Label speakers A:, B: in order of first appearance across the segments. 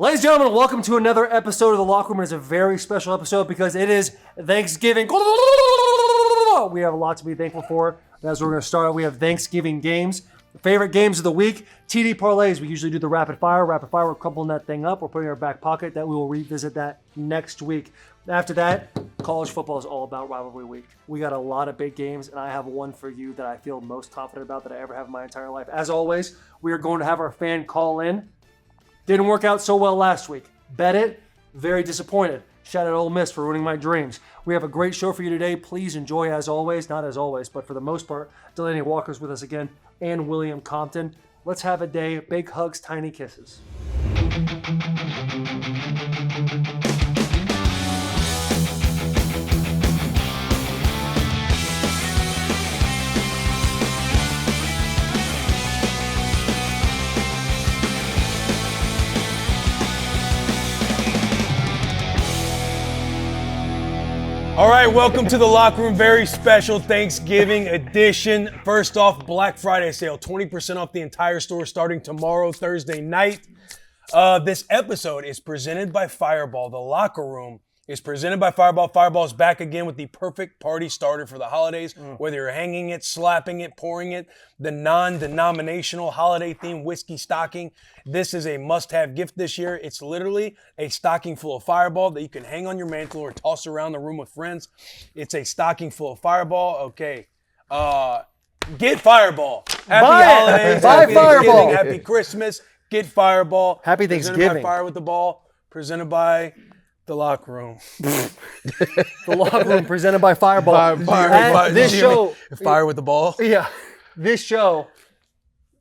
A: Ladies and gentlemen, welcome to another episode of The Locker Room. It's a very special episode because it is Thanksgiving. We have a lot to be thankful for. As we're going to start, we have Thanksgiving games. Favorite games of the week, TD Parlays. We usually do the rapid fire. We're coupling that thing up. We're putting it in our back pocket. That we will revisit that next week. After that, college football is all about rivalry week. We got a lot of big games, and I have one for you that I feel most confident about that I ever have in my entire life. As always, we are going to have our fan call in. Didn't work out so well last week. Bet it. Very disappointed. Shout out Ole Miss for ruining my dreams. We have a great show for you today. Please enjoy as always. Not as always, but for the most part, Delanie Walker's with us again and William Compton. Let's have a day. Big hugs, tiny kisses.
B: All right, welcome to the Locker Room. Very special Thanksgiving edition. First off, Black Friday sale. 20% off the entire store starting tomorrow, Thursday night. This episode is presented by Fireball. The Locker Room is presented by Fireball. Fireball is back again with the perfect party starter for the holidays. Whether you're hanging it, slapping it, pouring it, the non-denominational holiday-themed whiskey stocking. This is a must-have gift this year. It's literally a stocking full of Fireball that you can hang on your mantle or toss around the room with friends. It's a stocking full of Fireball. Okay. Get Fireball. Happy holidays.
A: Buy
B: Happy
A: Fireball.
B: Thanksgiving, Happy Christmas. Get Fireball.
A: Happy
B: Presented
A: Thanksgiving.
B: by Fire with the Ball. Presented by The Locker Room.
A: The Locker Room presented by Fireball. This show.
B: Fire with the Ball.
A: Yeah. This show,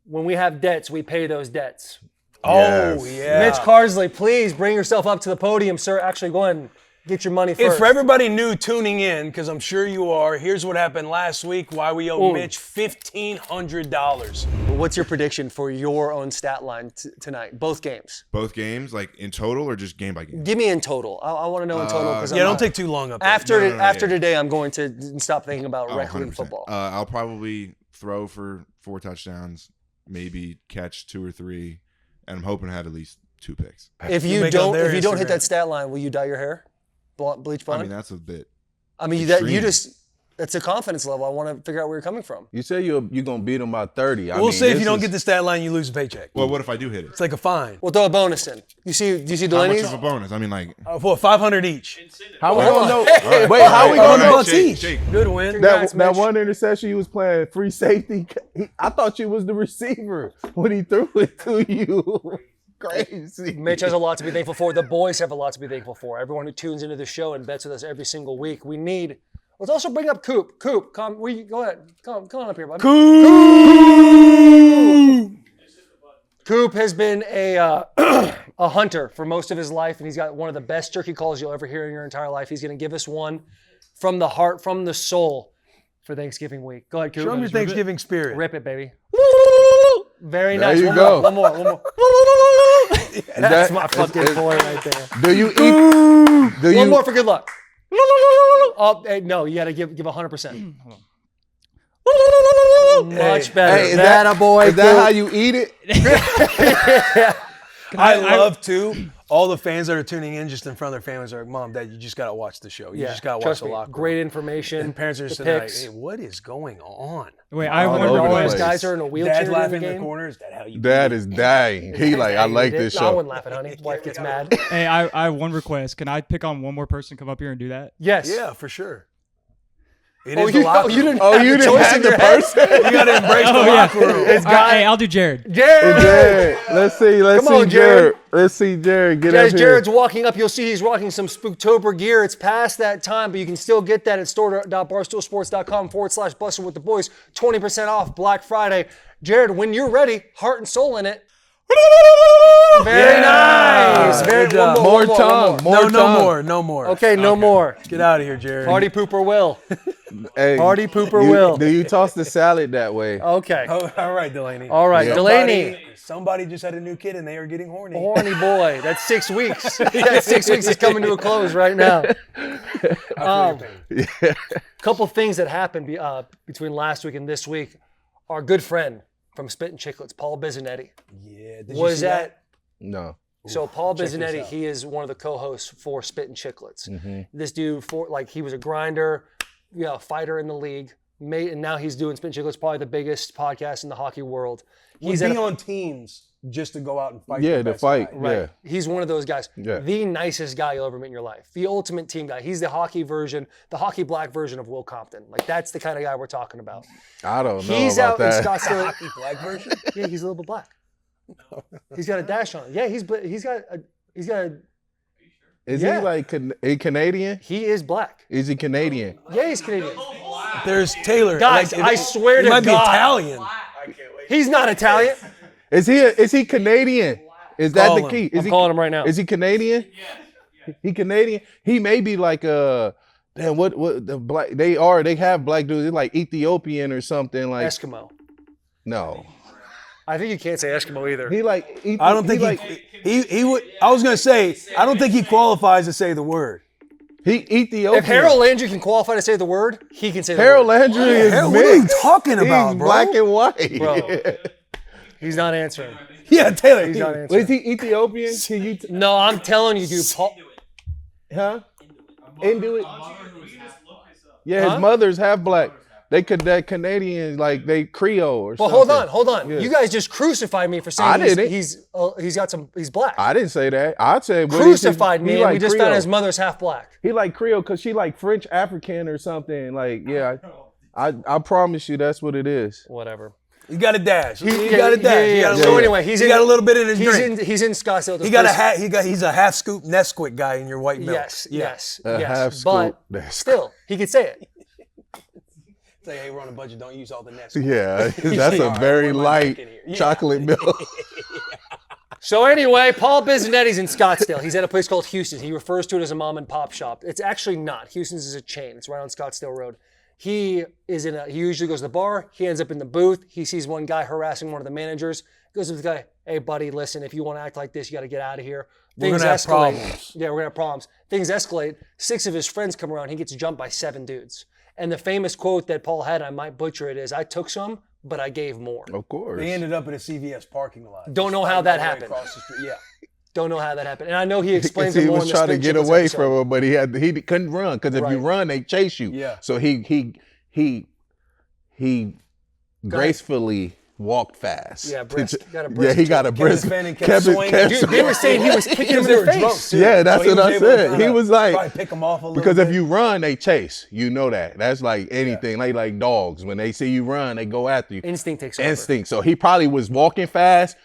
A: when we have debts, we pay those debts.
B: Oh, yeah.
A: Mitch Carsley, please bring yourself up to the podium, sir. Actually, go ahead and get your money first.
B: And for everybody new tuning in, because I'm sure you are, here's what happened last week, why we owe Mitch $1,500.
A: What's your prediction for your own stat line tonight? Both games.
C: Both games, like in total or just game by game?
A: Give me in total. I want to know in total.
B: Don't take too long up there.
A: After today, I'm going to stop thinking about rec league
C: 100%.
A: football.
C: I'll probably throw for 4 touchdowns, maybe catch 2 or 3, and I'm hoping to have at least 2 picks.
A: If you don't hit that stat line, will you dye your hair? Bleach blonde?
C: I mean, that's a bit.
A: That's a confidence level. I want to figure out where you're coming from.
D: You say you're going to beat them by 30.
B: We'll say if you don't get the stat line, you lose a paycheck.
C: Well, what if I do hit it?
B: It's like a fine.
A: We'll throw a bonus in. Do you see
C: How much
A: Delanie's?
C: of a bonus? I mean, like.
B: For 500 each.
D: How we going to know?
C: Right.
D: Wait, how we going to know?
B: $100 each. Good win.
D: That one interception you was playing free safety, I thought you was the receiver when he threw it to you. Crazy.
A: Mitch has a lot to be thankful for. The boys have a lot to be thankful for. Everyone who tunes into the show and bets with us every single week. Let's also bring up Coop. Coop, go ahead. Come on up here, bud. Coop has been a hunter for most of his life, and he's got one of the best turkey calls you'll ever hear in your entire life. He's going to give us one from the heart, from the soul for Thanksgiving week. Go ahead, Coop.
B: Show them your Thanksgiving spirit.
A: Rip it, baby. Very
D: There
A: nice.
D: you
A: One
D: go.
A: more. That's my fucking boy right there.
D: Do you eat?
A: One more for good luck. Oh, hey, no, you got to give 100%. Much better.
D: Hey, is that how you eat it?
B: I love, too, all the fans that are tuning in just in front of their families are like, Mom, Dad, you just got to watch the show. You just got to watch the Locker Room.
A: Great information.
B: And parents are just
A: the
B: sitting like,
A: picks.
B: hey, what is going on?
E: Wait, I have
D: All
E: one
D: over the
E: request.
D: place.
A: Guys are in a wheelchair.
B: Dad's
A: during
B: laughing
A: the
B: in the
A: game.
B: corner. Is that how you
D: Dad is dying. He like, I like this
A: No, I
D: show.
A: wasn't laughing, honey. Wife gets mad.
E: Hey, I have one request. Can I pick on one more person, come up here and do that?
A: Yes.
B: Yeah, for sure. It is the
A: you
B: Locker Room.
A: didn't
D: Oh,
A: have
D: you
A: the
D: didn't
A: choice
D: have
A: in
D: the
A: your head?
D: person?
B: You got to embrace the Locker Room.
E: All right, hey, I'll do Jared.
A: Jared.
D: Let's see
A: Jared.
D: Let's see Jared. Get
A: As
D: up here.
A: Jared's walking up, you'll see he's rocking some Spooktober gear. It's past that time, but you can still get that at store.barstoolsports.com/Bussin with the boys. 20% off Black Friday. Jared, when you're ready, heart and soul in it. Very nice. Very
B: Good job.
D: More tongue.
B: No more.
A: Okay, no more.
B: Get out of here, Jared.
A: Party pooper will.
D: Hey,
A: Party pooper will.
D: Do you toss the salad that way?
A: Okay.
B: Oh, all right, Delanie.
A: All right,
D: Yeah.
A: Delanie.
B: Somebody just had a new kid and they are getting horny.
A: Horny boy. That's 6 weeks. That 6 weeks is coming to a close right now. Couple things that happened between last week and this week. Our good friend from Spittin' Chicklets, Paul Bizanetti,
B: Yeah. Did you
A: was
B: see that?
A: at
D: No.
A: So Paul
B: check this
A: Bizzanetti,
B: out.
A: he is one of the co-hosts for Spittin' Chicklets.
D: Mm-hmm.
A: This dude, he was a grinder, fighter in the league, and now he's doing Spittin' Chicklets, probably the biggest podcast in the hockey world.
B: He's on teams just to go out and fight.
D: Yeah,
B: the
D: to
B: best
D: fight.
B: guy.
A: Right.
D: Yeah.
A: He's one of those guys.
D: Yeah.
A: The nicest guy you'll ever meet in your life. The ultimate team guy. He's the hockey black version of Will Compton. Like, that's the kind of guy we're talking about.
D: I don't know
A: He's
D: about
A: out in
D: that.
A: Scottsdale.
B: Hockey black version.
A: Yeah, he's a little bit black. He's got a dash on it. Yeah, he's got a.
D: Is
A: Yeah.
D: he like a Canadian?
A: He is black.
D: Is he Canadian?
A: Yeah, he's Canadian.
B: There's Taylor.
A: Guys, I swear
B: he
A: to
B: might
A: God.
B: be Italian.
A: He's not Italian.
D: Is he Canadian? Is that
B: Call
D: the
B: him.
D: key? Is
A: I'm
D: he,
A: calling him right now.
D: Is he Canadian? Yeah. He Canadian? He may be like damn, what the black they have black dudes. They're like Ethiopian or something like
A: Eskimo.
D: no.
A: I think you can't say Eskimo either.
D: He like
B: I don't think he would. I was gonna say I don't think he qualifies to say the word.
D: he Ethiopian.
A: If Harold Landry can qualify to say the word, he can say the
D: Harold
A: word.
D: Landry is
B: Harold, what are you
D: mixed.
B: talking about,
D: He's
B: bro?
D: black and white.
A: Bro. He's not answering.
B: Yeah, Taylor.
A: He's not
D: Is
A: answering.
D: he Ethiopian? Can you
A: No, I'm telling you, dude. Paul,
D: huh? Inuit. Yeah,
A: Huh?
D: his mother's half black. That Canadian, like they Creole or
A: well,
D: something.
A: hold on.
D: Yeah.
A: You guys just crucified me for
D: I
A: saying
D: didn't.
A: he's black.
D: I didn't say that. I'd say what
A: Crucified
D: he
A: me, and
D: like
A: we just
D: Creole.
A: found his mother's half black.
D: He like Creole because she like French African or something. Like, yeah, I promise you that's what it is.
A: Whatever.
B: He got a dash. He
A: Yeah,
B: got a dash.
A: yeah,
B: He
A: yeah.
B: got a
A: So
B: little-
A: anyway,
B: he got a little bit in his drink.
A: He's in Scottsdale.
B: He got a hat. He's a half scoop Nesquik guy in your white milk.
A: Yes,
B: Yeah.
A: yes,
D: A
A: yes.
D: half
A: But
D: scoop Nesquik.
A: still, he could say it.
B: Say, hey, we're on a budget. Don't use all the Nesquik.
D: Yeah, that's a very light chocolate milk.
A: So anyway, Paul Bizanetti's in Scottsdale. He's at a place called Houston's. He refers to it as a mom and pop shop. It's actually not. Houston's is a chain. It's right on Scottsdale Road. He usually goes to the bar. He ends up in the booth. He sees one guy harassing one of the managers. Goes to the guy, hey buddy, listen, if you want to act like this, you got to get out of here.
B: We're gonna have problems.
A: Yeah, we're gonna have problems. Things escalate. 6 of his friends come around. He gets jumped by 7 dudes. And the famous quote that Paul had, I might butcher it, is, I took some, but I gave more.
D: Of course.
B: They ended up at a CVS parking lot.
A: Don't know how that
B: Right
A: happened.
B: across the street. Yeah.
A: Don't know how that happened. And I know he explains
D: Because
A: it
D: he
A: more
D: was
A: in the
D: trying to
A: Spin
D: get
A: Chicklets
D: away
A: episode.
D: from him, but he couldn't run because if you
A: Right.
D: run, they chase you.
B: Yeah.
D: So he gracefully walked fast.
A: Yeah, brisk. Got a
D: Yeah,
A: brisk
D: he got a
B: Kept
D: brisk.
B: his fan and kept swinging.
A: Dude, they were saying he was kicking him
B: Because
A: in
B: they
A: the
B: were drunk
A: face.
B: too.
D: Yeah, that's
B: So he
D: what I
B: was able to
D: said.
B: kinda
D: He was like,
B: probably pick him off a little
D: because
B: bit.
D: if you run, they chase. You know that. That's like anything. Like dogs. When they see you run, they go after you.
A: Instinct takes over.
D: Instinct. So he probably was walking fast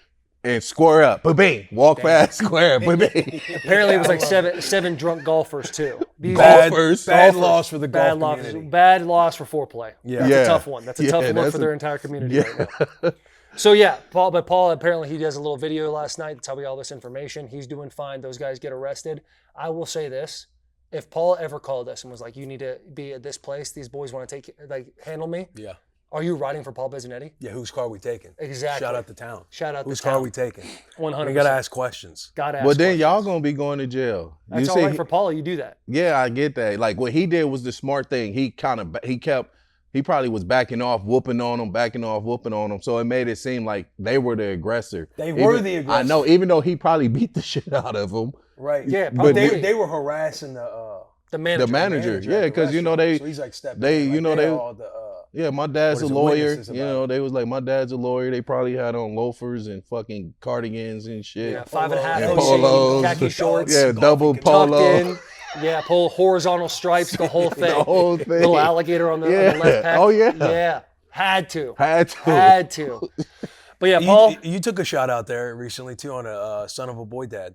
D: and square up. Ba-bing. Walk fast, square up. Ba-bing.
A: Apparently it was like seven drunk golfers too. These
D: Golfers.
B: Bad
A: golfers.
B: loss for the golf
A: Bad loss,
B: community.
A: bad loss for foreplay.
B: Yeah.
A: That's
D: Yeah.
A: a tough one. That's a
D: Yeah,
A: tough look
D: that's
A: for
D: a-
A: their entire community
D: Yeah.
A: right now. So yeah, Paul apparently he does a little video last night. That's how we got all this information. He's doing fine. Those guys get arrested. I will say this. If Paul ever called us and was like, you need to be at this place, these boys want to handle me.
B: Yeah.
A: Are you riding for Paul Bizzanetti?
B: Yeah, whose car we taking?
A: Exactly.
B: Shout out to town.
A: Shout out
B: Whose
A: to
B: car
A: town.
B: we taking?
A: 100%.
B: We gotta ask questions.
A: Gotta ask
D: Well, then
A: questions.
D: y'all gonna be going to jail.
A: That's
D: You
A: all
D: see,
A: right for Paul. You do that.
D: yeah, I get that. Like what he did was the smart thing. He probably was backing off, whooping on them. So it made it seem like they were the aggressor.
B: They were the aggressor.
D: I know, even though he probably beat the shit out of them.
B: Right.
A: Yeah,
D: But
B: They were harassing
A: The manager.
D: the manager,
B: manager
D: yeah,
B: at the
D: because you know
B: restaurant. So he's like stepping in, like, they're all the
D: yeah, my dad's
B: What
D: a
B: is it,
D: lawyer.
B: witnesses
D: You
B: about
D: know,
B: it?
D: they was like, my dad's a lawyer. They probably had on loafers and fucking cardigans and shit.
A: Yeah, 5.5
B: And
A: OC,
D: polos.
A: khaki shorts,
D: Yeah, double
A: tucked
D: polo.
A: in. Yeah, pull horizontal stripes, the whole thing.
D: The whole thing.
A: Little alligator on the left pack.
D: Oh, yeah.
A: Yeah, had to.
D: Had to.
A: But yeah, Paul.
B: You took a shot out there recently too on a son of a boy dad.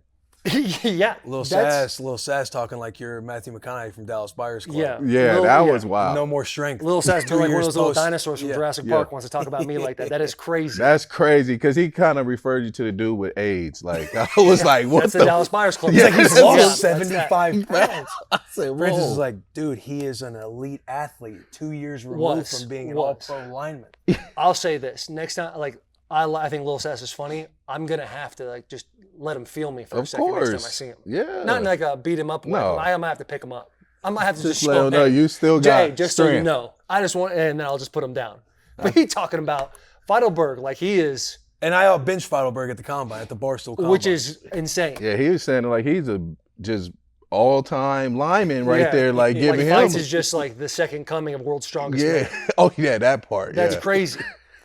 A: Yeah,
B: Little
A: that's-
B: sass talking like you're Matthew McConaughey from Dallas Buyers Club.
A: Yeah,
D: Yeah,
A: Little-
D: that
A: yeah.
D: was wild.
B: No more strength.
A: Little Sass,
B: 2
A: like one of
B: years
A: those little
B: post.
A: dinosaurs from
B: Yeah.
A: Jurassic
D: Yeah.
A: Park wants to talk about me like that. That is crazy.
D: That's crazy because he kind of referred you to the dude with AIDS. Like I was like, what
A: That's
D: the
A: the Dallas Buyers Club.
D: Yeah,
A: He's like,
B: He's
A: yeah,
B: lost
A: that's that.
B: 75 pounds.
D: I said,
B: Francis
D: whoa.
B: is like, dude, he is an elite athlete, 2 years removed
A: Was.
B: from being an
A: Was.
B: all-pro lineman.
A: I'll say this next time, like I think Lil Sass is funny. I'm gonna have to like just let him feel me for a
D: Of
A: second next time I
D: course.
A: see him.
D: Yeah.
A: Not like beat him up.
D: No.
A: I might have to pick him up. I might have to
D: Just
A: just
D: let
A: show
D: him know you still got
A: Jay, just so you
D: strength.
A: know. I just want, and then I'll just put him down. But he talking about Feidelberg like he is.
B: And I bench Feidelberg at the combine, at the Barstool combine.
A: which is insane.
D: Yeah, he was saying like he's a just all-time lineman right
A: Yeah.
D: there, like giving him.
A: Fights is just like the second coming of World's Strongest
D: Yeah.
A: Man.
D: Oh yeah, that part.
A: That's
D: yeah.
A: crazy.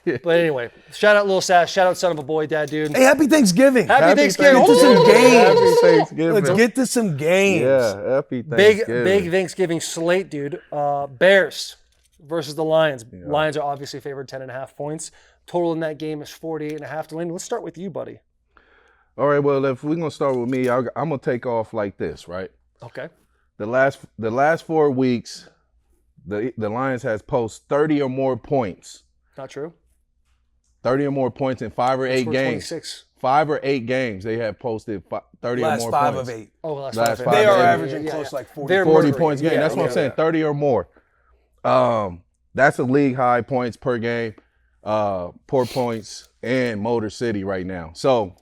A: But anyway, shout out Lil Sass. Shout out son of a boy, dad, dude.
B: Hey, happy Thanksgiving.
A: Happy Thanksgiving.
B: Get to some games.
D: Happy Thanksgiving.
B: Let's get to some games.
D: Yeah, happy
A: Big
D: Thanksgiving.
A: Thanksgiving slate, dude. Bears versus the Lions. Lions are obviously favored 10.5 points. Total in that game is 48.5. Delanie, let's start with you, buddy.
D: All right, well, if we're gonna start with me, I'm gonna take off like this, right?
A: Okay.
D: The last 4 weeks, the Lions has posted 30 or more points.
A: Not true.
D: 30 or more points in 5 or 8
A: Scored
D: games.
A: 26.
D: 5 or 8 games, they have posted 30
B: Last
D: or more
B: 5
D: points.
B: of 8.
A: Oh, last
D: Last
A: 5.
D: five
B: They are
D: Yeah,
B: averaging close to like 40.
A: They're
D: 40
A: murdering.
D: points a game.
A: Yeah,
D: That's what I'm
A: yeah,
D: saying.
A: yeah.
D: 30 or more. That's a league high points per game, per points in Motor City right now. So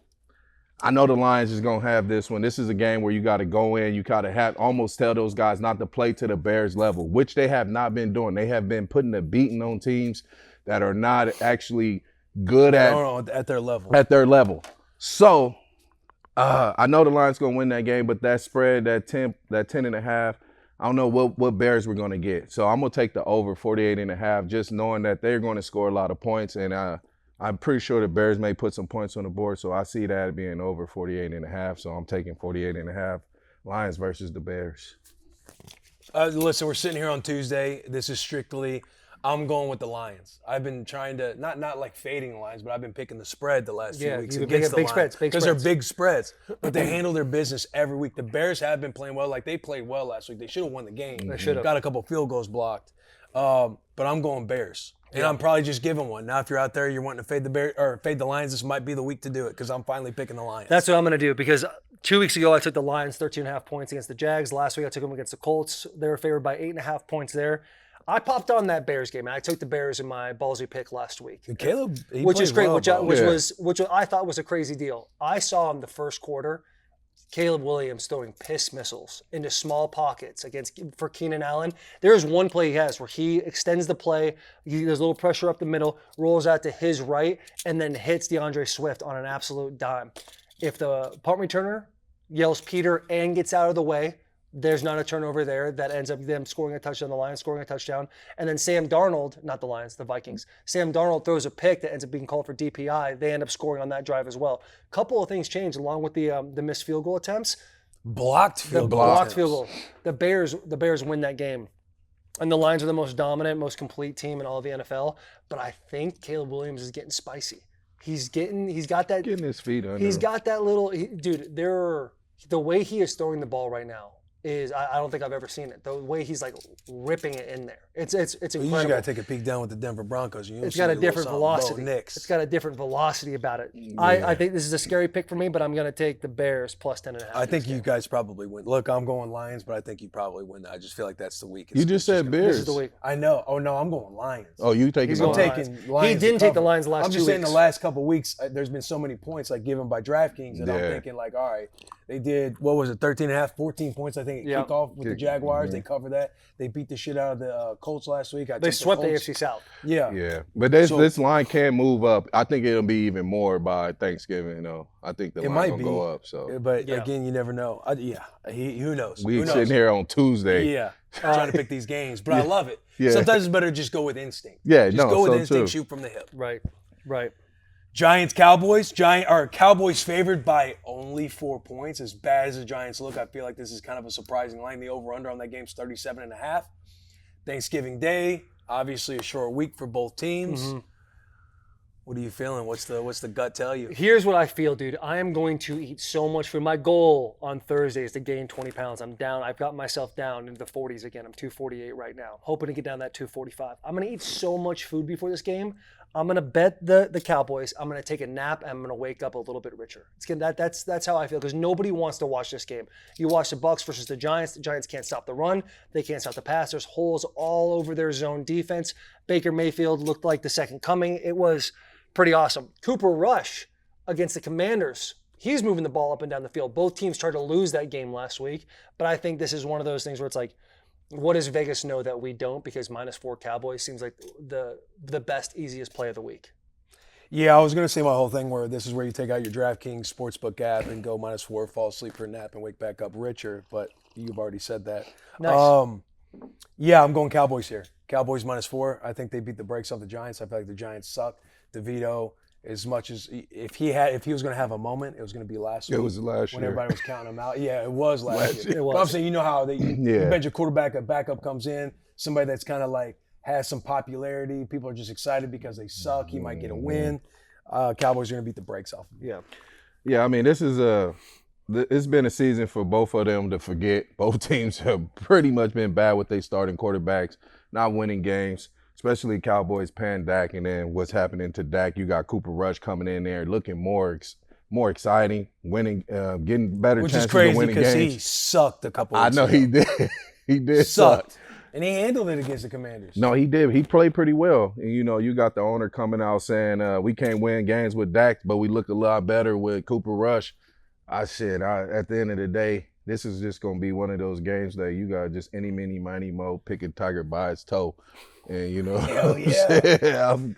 D: I know the Lions is gonna have this one. This is a game where you got to go in. You gotta have almost tell those guys not to play to the Bears level, which they have not been doing. They have been putting a beating on teams that are not actually good
B: At their level.
D: at their level. So I know the Lions gonna win that game, but that spread, that 10.5, I don't know what Bears we're gonna get. So I'm gonna take the over 48.5, just knowing that they're gonna score a lot of points, and I'm pretty sure the Bears may put some points on the board. So I see that being over 48.5. So I'm taking 48.5. Lions versus the Bears.
B: Listen, we're sitting here on Tuesday. This is strictly, I'm going with the Lions. I've been trying to, not like fading the Lions, but I've been picking the spread the last few
A: Yeah,
B: weeks
A: you've been
B: against the
A: picking big
B: Lions.
A: spreads, big
B: Because they're
A: spreads.
B: big spreads. But they handle their business every week. The Bears have been playing well. Like, they played well last week. They should have won the game.
A: They should have.
B: Got a couple field goals blocked. But I'm going Bears. And I'm probably just giving one. Now, if you're out there, you're wanting to fade the Bears or fade the Lions, this might be the week to do it because I'm finally picking the Lions.
A: That's what I'm going to do because 2 weeks ago I took the Lions 13.5 points against the Jags. Last week I took them against the Colts. They were favored by 8.5 points there. I popped on that Bears game and I took the Bears in my ballsy pick last week.
B: And Caleb, he
A: Which is
B: played
A: great,
B: well,
A: which
B: bro.
A: I thought was a crazy deal. I saw in the first quarter Caleb Williams throwing piss missiles into small pockets for Keenan Allen. There's one play he has where he extends the play, there's a little pressure up the middle, rolls out to his right, and then hits DeAndre Swift on an absolute dime. If the punt returner yells Peter and gets out of the way, there's not a turnover there that ends up them scoring a touchdown, the Lions scoring a touchdown. And then Sam Darnold, not the Lions, the Vikings, Sam Darnold throws a pick that ends up being called for DPI. They end up scoring on that drive as well. Couple of things changed along with the missed field goal attempts.
B: Blocked
A: The
B: field goal.
A: blocked field goal. The Bears win that game. And the Lions are the most dominant, most complete team in all of the NFL. But I think Caleb Williams is getting spicy. He's got that.
D: Getting his feet under.
A: He's
D: him.
A: got that little dude. The way he is throwing the ball right now is I don't think I've ever seen it. The way he's like ripping it in there. It's incredible.
B: You just got to take a peek down with the Denver Broncos.
A: It's got a different velocity. It's got a different velocity about it. Yeah. I think this is a scary pick for me, but I'm going to take the Bears plus 10.5.
B: I think you guys probably win. Look, I'm going Lions, but I think you probably win. I just feel like that's the week.
D: You just said Bears.
A: This is the week.
B: I know. Oh, no, I'm going Lions.
D: Oh, you taking
A: going
B: taking
A: Lions.
B: Lions.
A: He didn't take the Lions the last 2 weeks.
B: I'm just saying the last couple of weeks, there's been so many points like given by DraftKings that I'm thinking like, all right, they did, 13.5, 14 points, I think, at kickoff with the Jaguars. They covered that. They beat the shit out of the Colts last week.
A: They swept the AFC South.
B: Yeah.
D: Yeah. But this line can move up. I think it'll be even more by Thanksgiving, though. I think the line will go up. So.
B: But again, you never know. Who knows?
D: We sitting here on Tuesday.
B: Yeah. Trying to pick these games. But I love it.
D: Yeah.
B: Sometimes it's better to just go with instinct.
D: Yeah,
B: just go with instinct,
D: too.
B: shoot from the hip.
A: Right.
B: Giants, Cowboys. Cowboys favored by only 4 points. As bad as the Giants look, I feel like this is kind of a surprising line. The over-under on that game is 37.5. Thanksgiving Day, obviously a short week for both teams. Mm-hmm. What are you feeling? What's the gut tell you?
A: Here's what I feel, dude. I am going to eat so much food. My goal on Thursday is to gain 20 pounds. I'm down. I've got myself down into the 40s again. I'm 248 right now. Hoping to get down that 245. I'm going to eat so much food before this game. I'm going to bet the Cowboys. I'm going to take a nap, and I'm going to wake up a little bit richer. That's how I feel, because nobody wants to watch this game. You watch the Bucs versus the Giants. The Giants can't stop the run. They can't stop the pass. There's holes all over their zone defense. Baker Mayfield looked like the second coming. It was pretty awesome. Cooper Rush against the Commanders. He's moving the ball up and down the field. Both teams tried to lose that game last week, but I think this is one of those things where it's like, what does Vegas know that we don't? Because -4 Cowboys seems like the best, easiest play of the week.
B: Yeah, I was gonna say my whole thing where this is where you take out your DraftKings sportsbook app and go -4, fall asleep for a nap, and wake back up richer. But you've already said that.
A: Nice.
B: Yeah, I'm going Cowboys here. Cowboys -4. I think they beat the brakes off the Giants. I feel like the Giants suck. DeVito, as much as if he was going to have a moment, it was going to be last week.
D: It was last
B: when
D: year.
B: everybody was counting him out. Yeah, it was last year.
A: It was.
B: But I'm saying, you know how you
D: Yeah.
B: bench your quarterback, a backup comes in, somebody that's kind of like has some popularity. People are just excited because they suck. He might get a win. Cowboys are going to beat the brakes off him.
A: Yeah.
D: Yeah, I mean, it's been a season for both of them to forget. Both teams have pretty much been bad with their starting quarterbacks, not winning games, especially Cowboys paying Dak, and then what's happening to Dak. You got Cooper Rush coming in there looking more exciting, winning, getting better
B: Which
D: chances
B: is crazy
D: of winning
B: because
D: games.
B: he sucked a couple
D: I
B: weeks
D: know
B: ago.
D: he did. He did
B: Sucked.
D: suck.
B: And he handled it against the Commanders.
D: No, he did. He played pretty well. And, you got the owner coming out saying we can't win games with Dak, but we look a lot better with Cooper Rush. At the end of the day, this is just going to be one of those games that you got just any, mini, miny, mo, pick a tiger by its toe. And,
B: Hell yeah.
D: I'm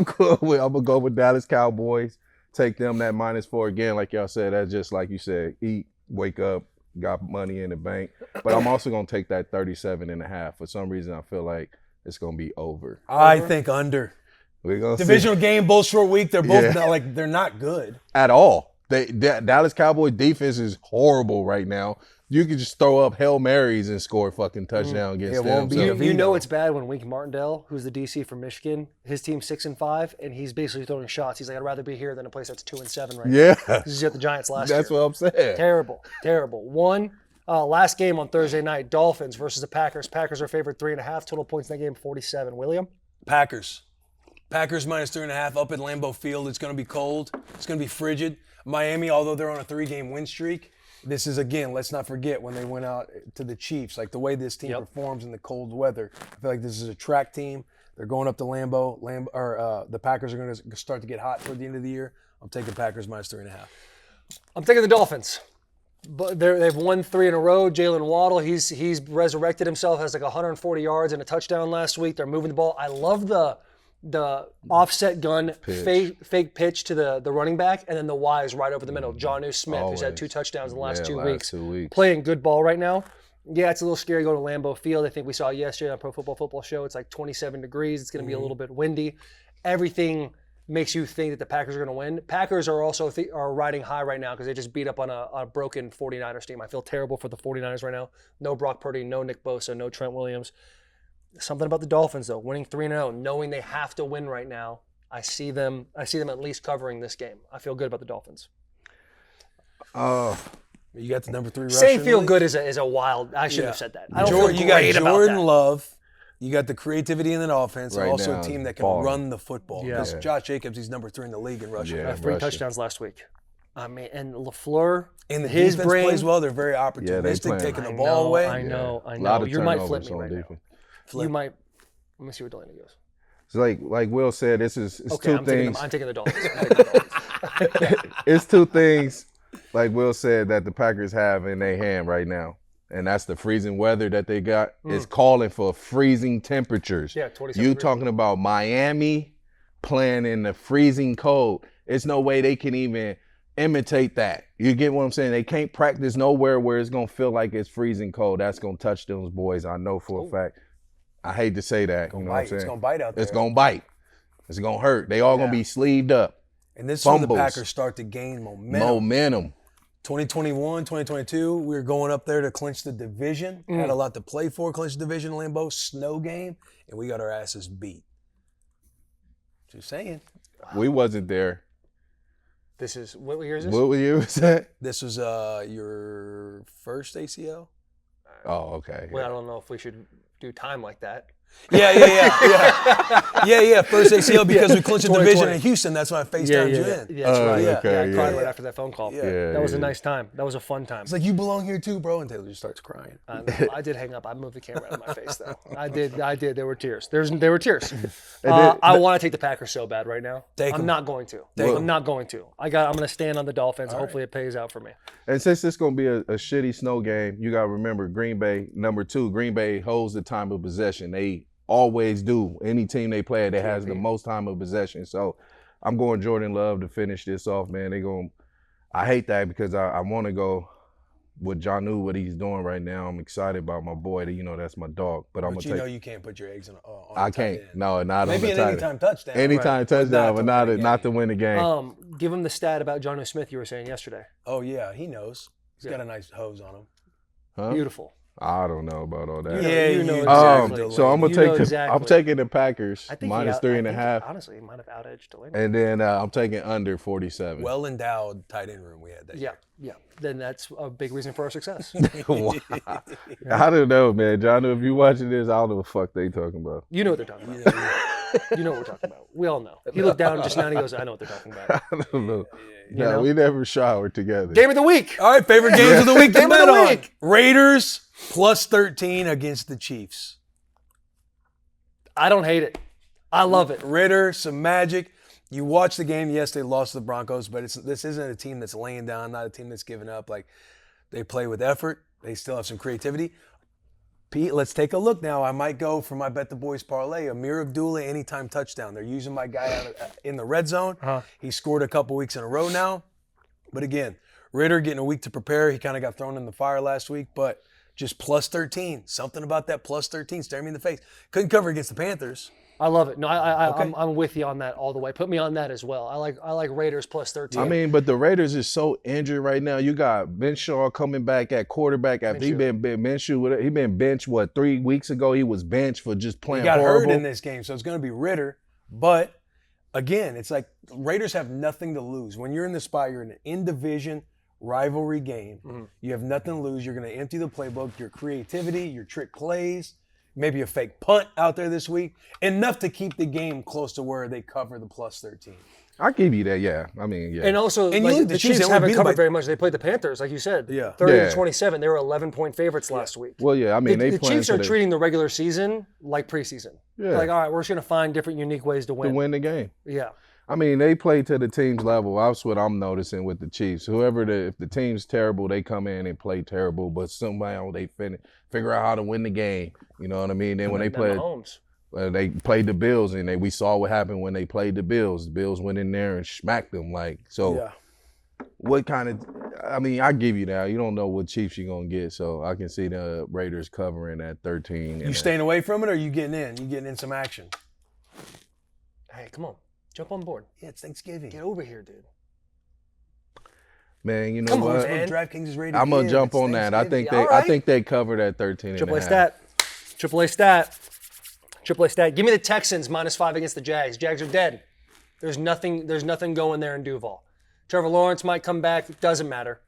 D: going to go with Dallas Cowboys, take them that -4 again. Like y'all said, that's just like you said, eat, wake up, got money in the bank. But I'm also going to take that 37.5. For some reason, I feel like it's going to be over.
B: I think under.
D: We're going to
B: Divisional game, both short week. They're both
D: Yeah.
B: they're not good.
D: At all. Dallas Cowboys defense is horrible right now. You could just throw up Hail Marys and score a fucking touchdown against
B: It
D: them.
B: won't be
D: So-
B: a
A: You know it's bad when Wink Martindale, who's the DC from Michigan, his team's 6-5, and he's basically throwing shots. He's like, I'd rather be here than a place that's 2-7 right now.
D: Yeah,
A: He's at the Giants last year.
D: that's what I'm saying.
A: Terrible. Last game on Thursday night, Dolphins versus the Packers. Packers are favored 3.5. Total points in that game, 47. William?
B: Packers -3.5 up at Lambeau Field. It's going to be cold. It's going to be frigid. Miami, although they're on a 3-game win streak, this is, again, let's not forget when they went out to the Chiefs, like the way this team performs in the cold weather. I feel like this is a track team. They're going up to Lambeau. The Packers are going to start to get hot toward the end of the year. I'm taking Packers -3.5.
A: I'm taking the Dolphins. But they've won 3 in a row. Jalen Waddle, he's resurrected himself, has like 140 yards and a touchdown last week. They're moving the ball. I love the offset gun fake pitch to the running back, and then the Y is right over the middle. Jonnu Smith, who's had 2 touchdowns in the last 2 weeks.
D: 2 weeks.
A: Playing good ball right now. Yeah, it's a little scary going to Lambeau Field. I think we saw yesterday on Pro Football Show. It's like 27 degrees. It's going to be a little bit windy. Everything makes you think that the Packers are going to win. Packers are also are riding high right now because they just beat up on a broken 49ers team. I feel terrible for the 49ers right now. No Brock Purdy, no Nick Bosa, no Trent Williams. Something about the Dolphins, though, winning 3-0, knowing they have to win right now. I see them at least covering this game. I feel good about the Dolphins.
B: You got the number 3 rusher.
A: Saying feel
B: Lee?
A: good is a wild. I shouldn't have said that. I don't
B: Jordan,
A: feel
B: you got
A: great about
B: Jordan
A: that.
B: Love. You got the creativity in the offense,
D: Right
B: and also
D: now,
B: a team that can
D: balling.
B: run the football.
A: Yeah.
B: Because Josh Jacobs, he's number 3 in the league in rushing.
D: Yeah.
A: 3
D: Russia.
A: touchdowns last week. I mean, and LaFleur,
B: And the
A: his
B: defense
A: brain
B: plays well. They're very opportunistic,
D: playing.
B: taking the
A: I
B: ball
A: know,
B: away.
A: I know.
D: A lot of
A: You might
D: turnovers
A: flip me
D: on
A: right now.
D: defense.
A: You might. Let me see where Delanie goes.
D: So like Will said, it's
A: Okay,
D: 2
A: I'm
D: things.
A: taking the Dolphins.
D: It's 2 things, like Will said, that the Packers have in their hand right now. And that's the freezing weather that they got. It's calling for freezing temperatures.
A: Yeah, 27
D: You
A: degrees.
D: talking about Miami playing in the freezing cold. It's no way they can even imitate that. You get what I'm saying? They can't practice nowhere where it's going to feel like it's freezing cold. That's going to touch those boys, I know for a fact. I hate to say that. You know what I'm saying?
B: It's going to bite out there.
D: It's going to bite. It's going to hurt. They all going to be sleeved up.
B: And this is when the
D: fumbles.
B: Packers start to gain
D: Momentum.
B: 2021, 2022, we were going up there to clinch the division. Had a lot to play for, clinch the division, Lambeau, snow game, and we got our asses beat. Just saying.
D: We wasn't there.
A: This is what year is this?
D: What year was that?
B: This was your first ACL?
D: Oh, okay.
A: Well, I don't know if we should do time like that.
B: Yeah. First ACL because we clinched a division in Houston. That's why I FaceTimed you in.
A: Yeah, that's right.
D: okay,
A: I cried
D: yeah.
A: right after that phone call.
B: Yeah.
A: That was a nice time. That was a fun time.
B: It's like, you belong here too, bro. And Taylor just starts crying.
A: I did hang up. I moved the camera out of my face, though. I did. There were tears. There were tears.
D: then-
A: I want to take the Packers so bad right now.
B: Take
A: I'm
B: 'em.
A: not going to.
B: Take 'em.
A: I'm not going to. I'm going to stand on the Dolphins. Hopefully it pays out for me.
D: And since it's going to be a shitty snow game, you got to remember Green Bay, number 2, Green Bay holds the time of possession. They always do. Any team they play, that has the most time of possession. So I'm going Jordan Love to finish this off, man. I hate that because I want to go with Jonnu, what he's doing right now. I'm excited about my boy. That's my dog. But I'm
B: But
D: gonna take.
B: you can't put your eggs on
D: I
B: a tight
D: can't.
B: end.
D: No, not
B: Maybe
D: on the
B: an
D: tight
B: anytime touchdown.
D: Anytime touchdown, but not to
B: win
D: win the game.
A: Give him the stat about Jonnu Smith you were saying yesterday.
B: Oh, yeah, he knows. He's got a nice hose on him.
D: Huh?
A: Beautiful.
D: I don't know about all that.
A: You know exactly.
D: So I'm gonna
A: You know
D: take
A: exactly.
D: I'm taking the Packers
A: I think
D: minus 3.5.
A: Honestly, he might have out-edged Delanie.
D: And then I'm taking under 47.
B: Well-endowed tight end room we had that year.
A: Yeah. Then that's a big reason for our success.
D: Wow. I don't know, man. John, if you watching this, I don't know what the fuck they talking about.
A: You know what they're talking about. You know what we're talking about. We all know. He looked down just now and he goes, I know what they're talking about.
D: I don't know.
A: You know?
D: We never showered together.
A: Game of the week.
B: All right, favorite games of the week to
A: Game of
B: bet
A: the
B: on.
A: week.
B: Raiders plus 13 against the Chiefs.
A: I don't hate it. I love it.
B: Ritter, some magic. You watch the game. Yes, they lost to the Broncos, but this isn't a team that's laying down, not a team that's giving up. Like, they play with effort. They still have some creativity. Pete, let's take a look now. I might go for my Bet the Boys parlay. Amir Abdullah, anytime touchdown. They're using my guy in the red zone. He scored a couple weeks in a row now. But again, Ritter getting a week to prepare. He kind of got thrown in the fire last week, but just plus 13. Something about that plus 13 staring me in the face. Couldn't cover against the Panthers.
A: I love it. No, I'm with you on that all the way. Put me on that as well. I like Raiders plus 13.
D: I mean, but the Raiders is so injured right now. You got Benshaw coming back at quarterback after he been Minshew. He been benched 3 weeks ago. He was benched for just playing
B: He got
D: horrible.
B: hurt in this game, so it's going to be Ritter. But again, it's like Raiders have nothing to lose. When you're in the spot, you're in an in-division rivalry game. You have nothing to lose. You're going to empty the playbook, your creativity, your trick plays, maybe a fake punt out there this week, enough to keep the game close to where they cover the plus 13.
D: I'll give you that, yeah. I mean, yeah.
A: And also,
B: And you look at
A: the
B: the Chiefs,
A: Chiefs
B: they only
A: haven't
B: beat them
A: covered
B: by-
A: very much. They played the Panthers, like you said.
B: Yeah.
A: 30-27. They were 11-point favorites last week.
D: Well, yeah, I mean,
A: The
D: they playing
A: Chiefs are
D: for
A: treating the regular season like preseason.
D: Yeah.
A: Like, all right, we're just going to find different, unique ways to
D: to
A: win.
D: win the game.
A: Yeah.
D: I mean, they play to the team's level. That's what I'm noticing with the Chiefs. If the team's terrible, they come in and play terrible. But somehow they figure out how to win the game. You know what I mean? Then when they play, they played the Bills, and we saw what happened when they played the Bills. The Bills went in there and smacked them. What kind of? I mean, I give you that. You don't know what Chiefs you're gonna get, so I can see the Raiders covering at 13.
B: You staying away from it, or are you getting in? You getting in some action?
A: Hey, come on. Jump on board.
B: Yeah, it's Thanksgiving.
A: Get over here, dude.
D: Man, you know
A: Come on,
D: what?
A: man.
B: DraftKings is ready to
D: I'm gonna
B: give.
D: jump
B: It's
D: on that. I think
B: Thanksgiving.
D: I think they covered at 13
A: Triple A
D: and a half.
A: stat. Triple A stat. Triple A stat. Give me the Texans -5 against the Jags. Jags are dead. There's nothing going there in Duval. Trevor Lawrence might come back. It doesn't matter.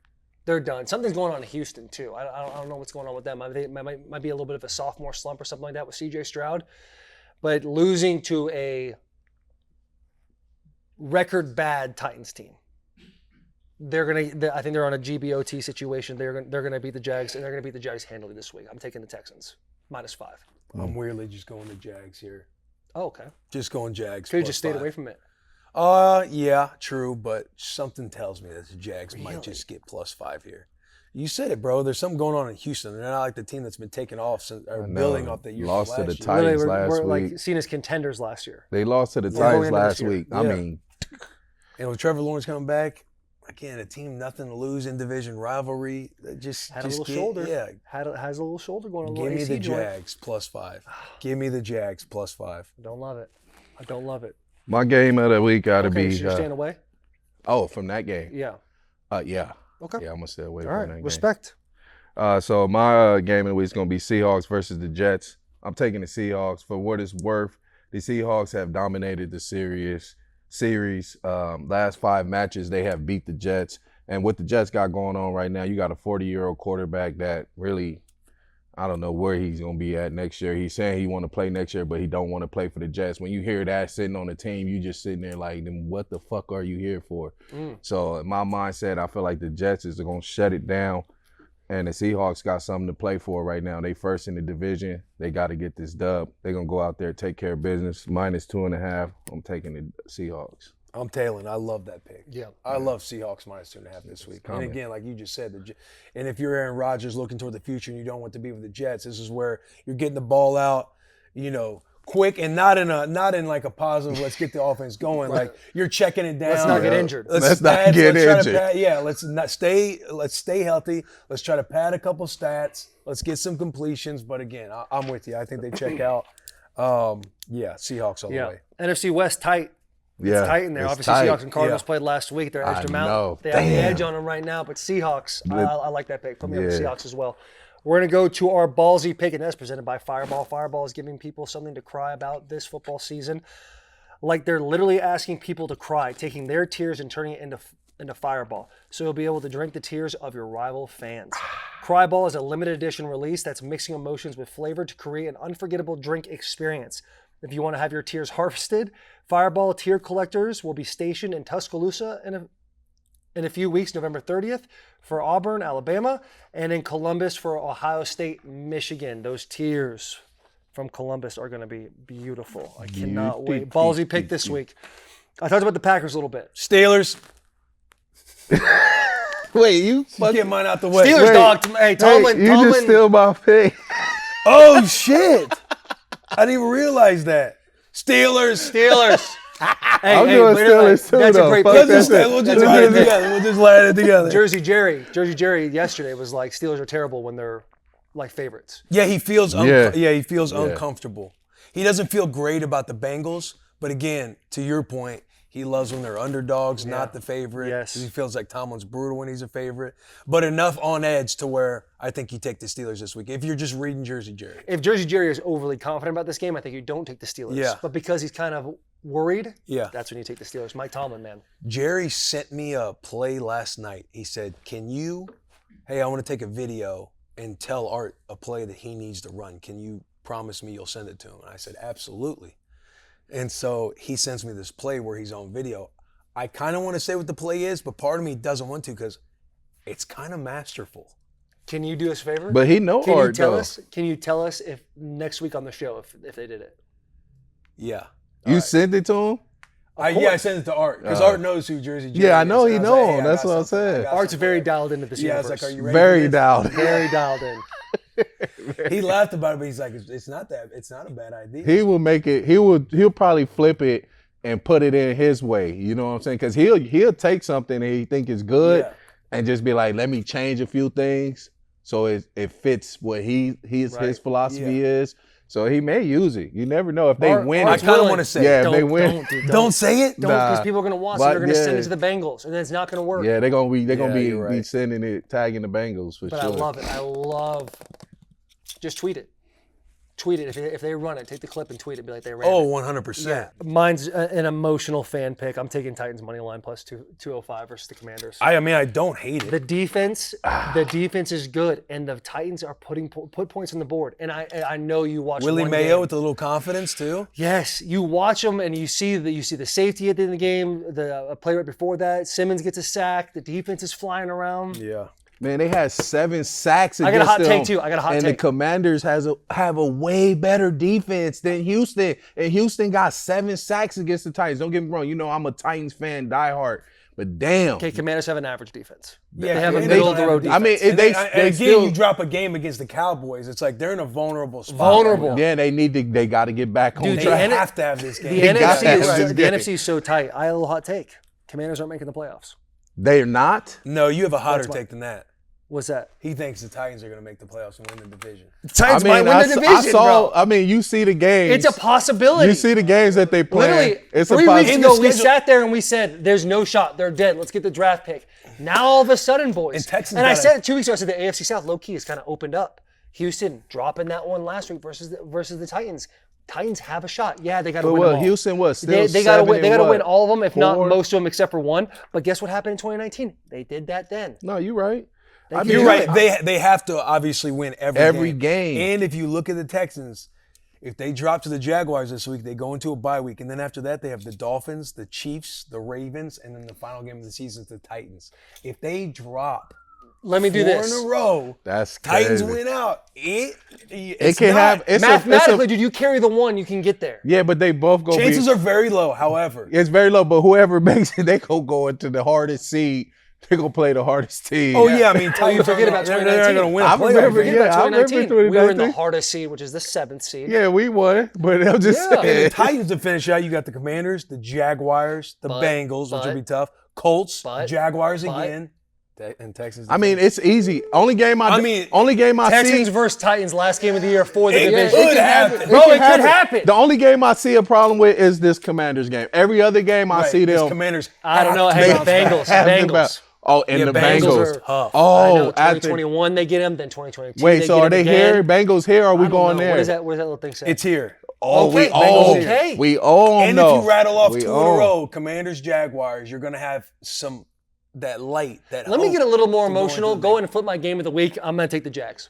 A: They're done. Something's going on in Houston, too. I don't know what's going on with them. It might be a little bit of a sophomore slump or something like that with C.J. Stroud. But losing to a record bad Titans team. I think they're on a GBOT situation. They're gonna beat the Jags, and they're gonna beat the Jags handily this week. I'm taking the Texans -5.
B: I'm weirdly just going to Jags here.
A: Oh, okay.
B: Just going Jags.
A: Could you
B: plus
A: just stayed
B: 5.
A: away from it?
B: Yeah, true, but something tells me that the Jags might just get +5 here. You said it, bro. There's something going on in Houston. They're not like the team that's been taking off since, or building off the year.
D: Lost to the
B: last year.
D: Titans
A: Literally,
D: last
A: we're
D: week.
A: like seen as contenders last year.
D: They lost to the
A: going
D: Titans
A: into this
D: last
A: year.
D: week.
B: Yeah.
D: I mean,
B: And with Trevor Lawrence coming back, again, a team nothing to lose in division rivalry. Just
A: Had a little
B: get-
A: shoulder.
B: Yeah,
A: Has a little shoulder going on.
B: give me the
A: AC joint.
B: Jags +5. Give me the Jags +5.
A: I don't love it. I don't love it.
D: my game of the week got to
A: Okay,
D: be.
A: so you're staying away?
D: From that game.
A: Yeah.
D: Yeah.
A: Okay.
D: Yeah, I'm gonna stay away
A: All
D: from
A: right.
D: that game.
A: Respect.
D: So my game of the week is going to be Seahawks versus the Jets. I'm taking the Seahawks. For what it's worth, the Seahawks have dominated the series. Last 5 matches, they have beat the Jets. And what the Jets got going on right now, you got a 40-year-old quarterback that really, I don't know where he's going to be at next year. He's saying he want to play next year, but he don't want to play for the Jets. When you hear that sitting on the team, you just sitting there like, then what the fuck are you here for? So in my mindset, I feel like the Jets is going to shut it down. And the Seahawks got something to play for right now. They first in the division. They got to get this dub. They're going to go out there, take care of business. -2.5. I'm taking the Seahawks.
B: I'm tailing. I love that pick.
A: Yeah.
B: I love Seahawks -2.5 this week. And
D: coming.
B: again, like you just said, and if you're Aaron Rodgers looking toward the future and you don't want to be with the Jets, this is where you're getting the ball out, quick and not in like a positive. Let's get the offense going. Like you're checking it down.
A: Let's not get injured.
D: Let's not get injured.
B: Let's stay healthy. Let's try to pad a couple stats. Let's get some completions. But again, I'm with you. I think they check out. Seahawks all the way.
A: NFC West tight.
D: Yeah,
A: It's tight in there.
D: it's
A: Obviously,
D: tight.
A: Seahawks and Cardinals played last week. They're edged them out.
D: know.
A: They have the
D: Damn.
A: edge on them right now. But Seahawks, I like that pick. Put me on the
D: Yeah.
A: Seahawks as well. We're going to go to our ballsy pick, and that's presented by Fireball. Fireball is giving people something to cry about this football season. Like they're literally asking people to cry, taking their tears and turning it into Fireball. So you'll be able to drink the tears of your rival fans. Cryball is a limited edition release that's mixing emotions with flavor to create an unforgettable drink experience. If you want to have your tears harvested, Fireball tear collectors will be stationed in Tuscaloosa in a few weeks, November 30th for Auburn, Alabama, and in Columbus for Ohio State, Michigan. Those tears from Columbus are going to be beautiful. I cannot wait. Ballsy pick this week. I talked about the Packers a little bit.
B: Steelers.
D: Wait, you
B: Get mine out the way.
A: Steelers dog. Hey, Tomlin.
D: you just steal my pick.
B: Oh shit! I didn't even realize that. Steelers.
A: Hey,
D: I'm doing
A: wait a minute.
D: Steelers too,
A: That's
D: though.
A: a great
D: Fuck
A: pick.
D: that.
B: We'll just line it together. We'll just line it together.
A: Jersey Jerry yesterday was like, Steelers are terrible when they're like favorites.
B: Yeah, he feels
D: Yeah.
B: uncomfortable. He doesn't feel great about the Bengals, but again, to your point, he loves when they're underdogs, not the favorite.
A: Yes.
B: He feels like Tomlin's brutal when he's a favorite, but enough on edge to where I think you take the Steelers this week. If you're just reading Jersey Jerry.
A: If Jersey Jerry is overly confident about this game, I think you don't take the Steelers.
B: Yeah.
A: But because he's kind of worried,
B: Yeah.
A: that's when you take the Steelers. Mike Tomlin, man.
B: Jerry sent me a play last night. He said, I want to take a video and tell Art a play that he needs to run. Can you promise me you'll send it to him? And I said, absolutely. And so he sends me this play where he's on video. I kind of want to say what the play is, but part of me doesn't want to because it's kind of masterful.
A: Can you do us a favor?
D: But he know
A: Can you
D: Art,
A: tell
D: though.
A: us? Can you tell us if next week on the show if they did it?
B: Yeah.
D: You sent it to him?
B: I sent it to Art because Art knows who Jersey Jerry
D: Yeah, I
B: is.
D: know
B: And
D: he
B: was
D: know
B: like, hey,
D: him.
B: I
D: That's
B: got
D: what I'm
B: something. I
D: saying.
B: got
A: Art's
B: something.
A: very dialed into this
B: Yeah, I was
A: universe.
B: like, are you ready?
D: Very
B: for this?
D: down.
A: Very dialed in.
B: He laughed about it, but he's like, it's not a bad idea.
D: He will make it. He'll probably flip it and put it in his way. You know what I'm saying? Because he'll take something that he think is good and just be like, let me change a few things so it fits what his philosophy is. So he may use it. You never know if they win.
B: I kind of want to say,
D: Yeah, if
A: Don't,
D: they win.
A: Don't, dude,
B: don't say it.
A: Don't, because
D: Nah.
A: people are going to watch it.
D: But,
A: They're going to send
D: yeah.
A: it to the Bengals, and then it's not going to work.
D: Yeah, they're gonna be
B: you're right.
D: sending it, tagging the Bengals for
A: But
D: sure.
A: I love it. I love. Just tweet it. Tweet it. If they run it, take the clip and tweet it. Be like, they ran
B: Oh,
A: it.
B: 100%.
A: Mine's an emotional fan pick. I'm taking Titans money line plus 205 versus the Commanders.
B: I don't hate it.
A: The defense is good, and the Titans are put points on the board. And I know you watch
B: Willie
A: one
B: Mayo
A: game.
B: with a little confidence too.
A: Yes, you watch them and you see the safety at the end of the game. The play right before that, Simmons gets a sack. The defense is flying around.
B: Yeah.
D: Man, they had 7 sacks
A: I
D: against
A: got a hot
D: them.
A: take, too. I got a hot
D: and
A: take.
D: the Commanders have a way better defense than Houston. And Houston got 7 sacks against the Titans. Don't get me wrong. You know I'm a Titans fan, diehard. But damn.
A: Okay, Commanders have an average defense.
B: Yeah,
A: They have a
B: they
A: middle
B: don't
A: of the
B: have
A: road
B: a
A: defense.
D: I mean,
B: And
D: they
B: again,
D: still
B: you drop a game against the Cowboys, it's like they're in a vulnerable spot.
A: Vulnerable.
D: Yeah, they got to get back on
A: Dude,
B: They
D: track.
B: have to have this game.
A: The
D: They got
A: NFC,
D: to have
A: is,
D: this
A: the
D: game.
A: NFC is so tight. I have a little hot take. Commanders aren't making the playoffs.
D: They're not.
B: No, you have a hotter
A: That's
B: take than that.
A: What's that?
B: He thinks the Titans are going to make the playoffs and win the division.
A: Titans
D: I mean,
A: might win the division, bro.
D: I mean, you see the games.
A: It's a possibility.
D: You see the games that they play.
A: Literally,
D: It's
A: 3
D: a
A: weeks
D: possibility.
A: ago, we sat there and we said, there's no shot. They're dead. Let's get the draft pick. Now, all of a sudden, boys.
B: And Texans
A: I
B: gotta-
A: said 2 weeks ago, I said the AFC South, low-key, has kind of opened up. Houston dropping that one last week versus the Titans. Titans have a shot. Yeah, they got to
D: But
A: win them
D: what,
A: all.
D: Houston was still
A: They got to
D: 7
A: win. They
D: and
A: got to
D: what?
A: win all of them, if not
D: 4?
A: most of them, except for one. But guess what happened in 2019? They did that then.
D: No, you're right. I
A: You're
B: You're
A: right.
B: right. They have to obviously win
D: Every game.
B: And if you look at the Texans, if they drop to the Jaguars this week, they go into a bye week. And then after that, they have the Dolphins, the Chiefs, the Ravens, and then the final game of the season is the Titans. If they drop
A: Let me do
B: 4
A: this.
B: in a row,
D: That's
B: Titans
D: crazy.
B: win out.
D: It
B: It's
D: can
B: not-
D: have. It's
A: Mathematically,
D: a,
A: dude, you carry the one, you can get there.
D: yeah, but they both go.
B: Chances are very low, however.
D: It's very low, but whoever makes it, they go into the hardest seed they're gonna play the hardest team.
B: Oh yeah, I mean, Titans
A: forget about
B: they're not going to win a
D: I
B: playoff
D: remember,
B: game.
A: Forget about
D: I remember
A: 2019. We were in the
D: 2019.
A: hardest seed, which is the 7th seed.
D: Yeah, we won, but I'm just
A: Yeah.
B: And
D: saying.
B: the Titans to finish out, you got the Commanders, the Jaguars, the Bengals, which will be tough. Colts, Jaguars again, and Texans.
D: I mean, it's easy. Only game I
A: Texans
D: see.
A: versus Titans last game of the year for the
B: It
A: division.
B: could happen.
A: Bro, it could happen.
D: The only game I see a problem with is this Commanders game. Every other game I see
B: These
D: them.
B: Commanders.
A: I don't know.
B: have
A: Hey,
B: to bounce back.
A: Bengals.
D: have the
A: Bengals.
D: Oh, and
B: Yeah,
D: the
B: Bengals
D: Bengals.
B: are tough.
A: I
D: Oh,
A: know.
D: after
A: 2021 they get them, then 2022
D: wait,
A: they
D: so
A: get
D: are
A: them
D: they
A: again.
D: here? Bengals here? Or are
A: I
D: we
A: don't
D: going
A: know.
D: there?
A: What does that little thing say?
B: It's here.
D: Oh,
A: Okay,
D: we own.
A: okay.
D: We own.
B: And
D: though.
B: if you rattle off
D: We
B: 2 in a
D: own.
B: row, Commanders, Jaguars, you're going to have that light, that
A: Let me
B: hope
A: get a little more
B: to go
A: emotional.
B: into the
A: Go in and flip my game of the week. I'm going to take the Jags.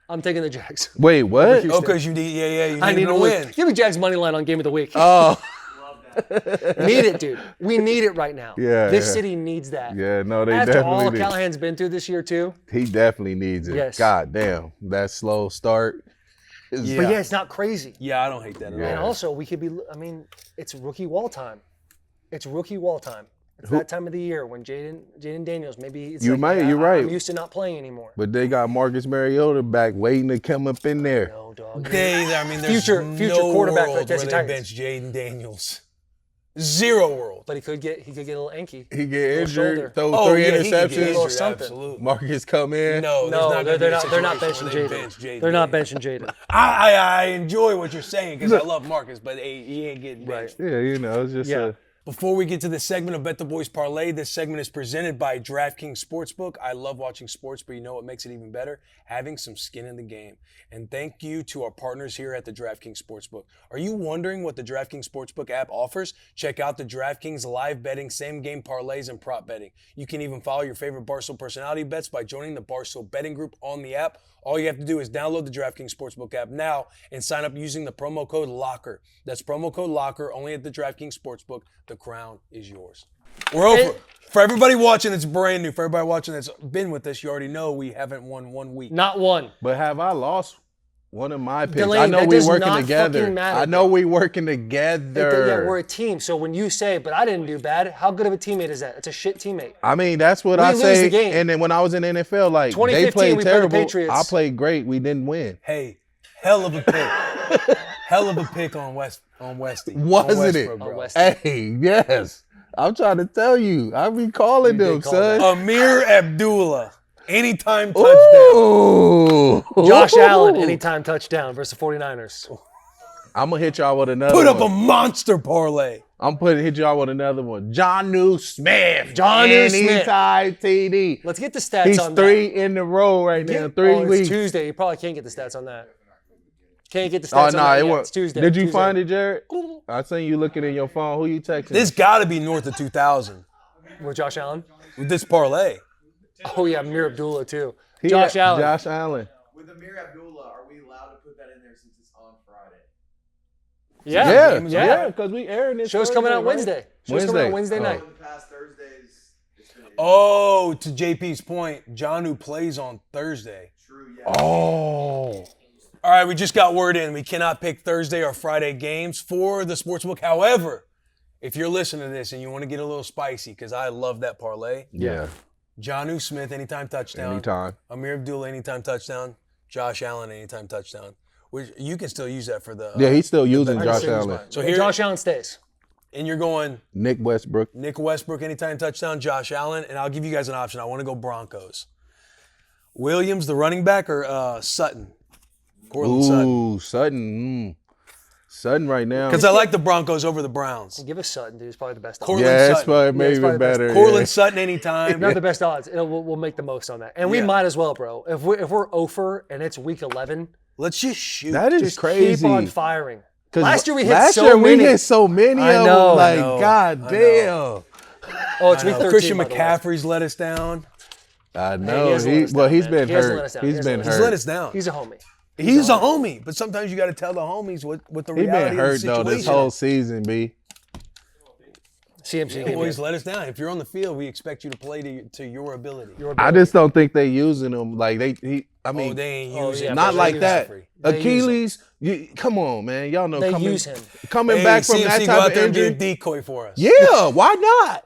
A: I'm taking the Jags.
D: Wait, what?
A: Houston.
B: Oh, because you need, you
A: I
B: need
A: need
B: to
A: to
B: win.
A: Give me Jags money line on game of the week.
D: Oh,
A: Need it, dude. We need it right now.
D: Yeah,
A: This
D: yeah.
A: city needs that.
D: yeah, no, they
A: After all
D: definitely do.
A: Callahan's been through this year too.
D: He definitely needs it.
A: Yes.
D: God damn, that slow start.
A: But yeah, it's not crazy.
B: Yeah, I don't hate that at
A: And
B: all.
A: also, we could be. I mean, it's rookie wall time. It's rookie wall time. It's that time of the year when Jaden Daniels maybe. It's
D: You're
A: like,
D: right, you're right.
A: I'm used to not playing anymore.
D: But they got Marcus Mariota back waiting to come up in there.
A: No, dog.
B: There's
A: Future
B: no
A: quarterback for the
B: world where
A: Tennessee
B: they
A: Titans.
B: bench Jaden Daniels. Zero world.
A: But he could get a little anky.
D: He get
A: Little
D: injured,
A: shoulder.
D: throw 3
B: he could get
D: interceptions.
B: injured,
A: something.
B: absolutely.
D: Marcus come in.
B: No,
A: No,
B: there's
A: they're
B: not.
A: not. They're not
B: benching
A: benching Jaden. They're not benching Jaden.
B: I enjoy what you're saying because I love Marcus, but he ain't getting benched.
D: Yeah, you know, it's just
A: Yeah.
B: Before we get to the segment of Bet the Boys Parlay, this segment is presented by DraftKings Sportsbook. I love watching sports, but you know what makes it even better? Having some skin in the game. And thank you to our partners here at the DraftKings Sportsbook. Are you wondering what the DraftKings Sportsbook app offers? Check out the DraftKings live betting, same game parlays, and prop betting. You can even follow your favorite Barstool personality bets by joining the Barstool betting group on the app. All you have to do is download the DraftKings Sportsbook app now and sign up using the promo code LOCKER. That's promo code LOCKER only at the DraftKings Sportsbook. The crown is yours. We're over. For everybody watching that's brand new, for everybody watching that's been with us, you already know we haven't won 1 week.
A: Not one.
D: But have I lost one of my picks?
A: Delanie,
D: I know
A: that
D: we
A: does
D: working
A: not
D: together.
A: fucking matter,
D: I know
A: bro.
D: we working together.
A: Yeah, we're a team. So when you say, but I didn't do bad, how good of a teammate is that? It's a shit teammate.
D: I mean, that's what
A: We
D: I
A: lose
D: say.
A: the game.
D: And then when I was in the NFL, like
A: 2015,
D: they played
A: we played the
D: terrible.
A: Patriots.
D: I played great. We didn't win.
B: Hey, hell of a pick. Hell of a pick on Westy.
D: Wasn't it?
B: Westbrook, bro.
A: Westy.
D: Hey, yes. I'm trying to tell you. I be calling
A: You did
D: them,
A: call
D: son.
A: that.
B: Amir Abdullah, anytime touchdown.
D: Ooh.
A: Josh Allen, anytime touchdown versus the 49ers.
D: I'm gonna hit y'all with another
B: Put up a
D: one.
B: monster parlay.
D: Hit y'all with another one. Jonnu Smith.
A: Jonnu Smith.
D: Anytime TD.
A: Let's get the stats
D: He's
A: on
D: 3 in a row right now.
A: that.
D: 3
A: It's
D: weeks.
A: Tuesday. You probably can't get the stats on that. Can't get the
D: Oh
A: stats on
D: no,
A: that
D: it
A: yet.
D: was
A: It's Tuesday.
D: Did you
A: Tuesday.
D: find it, Jared? I seen you looking in your phone. Who you texting?
B: This got to be north of 2,000
A: With Josh Allen?
B: with this parlay.
A: Oh, yeah, Amir Abdullah, too. Josh Allen.
D: Josh Allen.
F: With Amir Abdullah, are we allowed to put that in there since it's on Friday?
A: Yeah.
D: Because we airing this.
A: Show's coming out
D: Thursday, right?
A: Wednesday. Show's coming out Wednesday night.
F: Over the past Thursdays, it's been
B: Oh, to JP's point, Jonnu plays on Thursday.
F: true, yeah.
D: Oh.
B: All right, we just got word in. We cannot pick Thursday or Friday games for the sportsbook. However, if you're listening to this and you want to get a little spicy, because I love that parlay,
D: Yeah.
B: Jonnu Smith, anytime touchdown.
D: Anytime.
B: Amir Abdullah, anytime touchdown. Josh Allen, anytime touchdown. Which you can still use that for the.
D: Yeah, he's still using
A: I
D: Josh
A: just think it's
D: Allen.
A: fine.
B: So
A: And
B: here-
A: Josh Allen stays.
B: And you're going
D: Nick Westbrook.
B: Nick Westbrook, anytime touchdown. Josh Allen, and I'll give you guys an option. I want to go Broncos. Williams, the running back, or Sutton. Cortland Sutton.
D: Ooh, Sutton. Sutton right now.
B: Because I like the Broncos over the Browns.
A: Give us Sutton, dude. He's probably the best odds.
B: Cortland
D: Yeah, it's
B: Sutton.
D: probably
A: it's
D: maybe
A: probably the best.
D: better.
B: Cortland
D: yeah.
B: Sutton, anytime.
A: Not the best odds. We'll make the most on that. And we
B: Yeah.
A: might as well, bro. If we're 0 and it's week 11,
B: Let's just shoot.
D: That is
A: just
D: crazy.
A: keep on firing.
D: 'Cause
A: Last year we hit
D: last
A: so
D: year
A: many.
D: we hit so many
A: I
D: of
A: know.
D: them. Like,
B: I know.
D: God
B: I
D: damn.
A: Oh, it's week 13.
B: Christian
A: by the way.
B: McCaffrey's let us down.
D: I
A: He
D: know.
A: hasn't let us down,
D: He's
A: man.
D: been
A: He hasn't let
D: hurt.
A: us down.
D: He's
A: He hasn't
D: been
A: let us
B: He's let
D: hurt.
B: us down.
A: He's a homie.
B: He's a homie, but sometimes you got to tell the homies what the
D: He
B: reality
D: been
B: of
D: hurt
B: the
D: though
B: situation.
D: this whole season, B.
A: CMC.
B: Always let us down. If you're on the field, we expect you to play to your ability.
D: I just don't think they using him like I mean,
B: They ain't
A: Oh,
B: using
A: yeah,
D: not
A: but
D: like
A: they
D: that.
A: use They
D: Achilles, come on, man. Y'all know
A: They
D: coming,
A: use him.
D: coming
B: Hey,
D: back from
B: CMC,
D: that
B: go out
D: type
B: there
D: of
B: and be a
D: injury.
B: decoy for us.
D: Yeah, why not?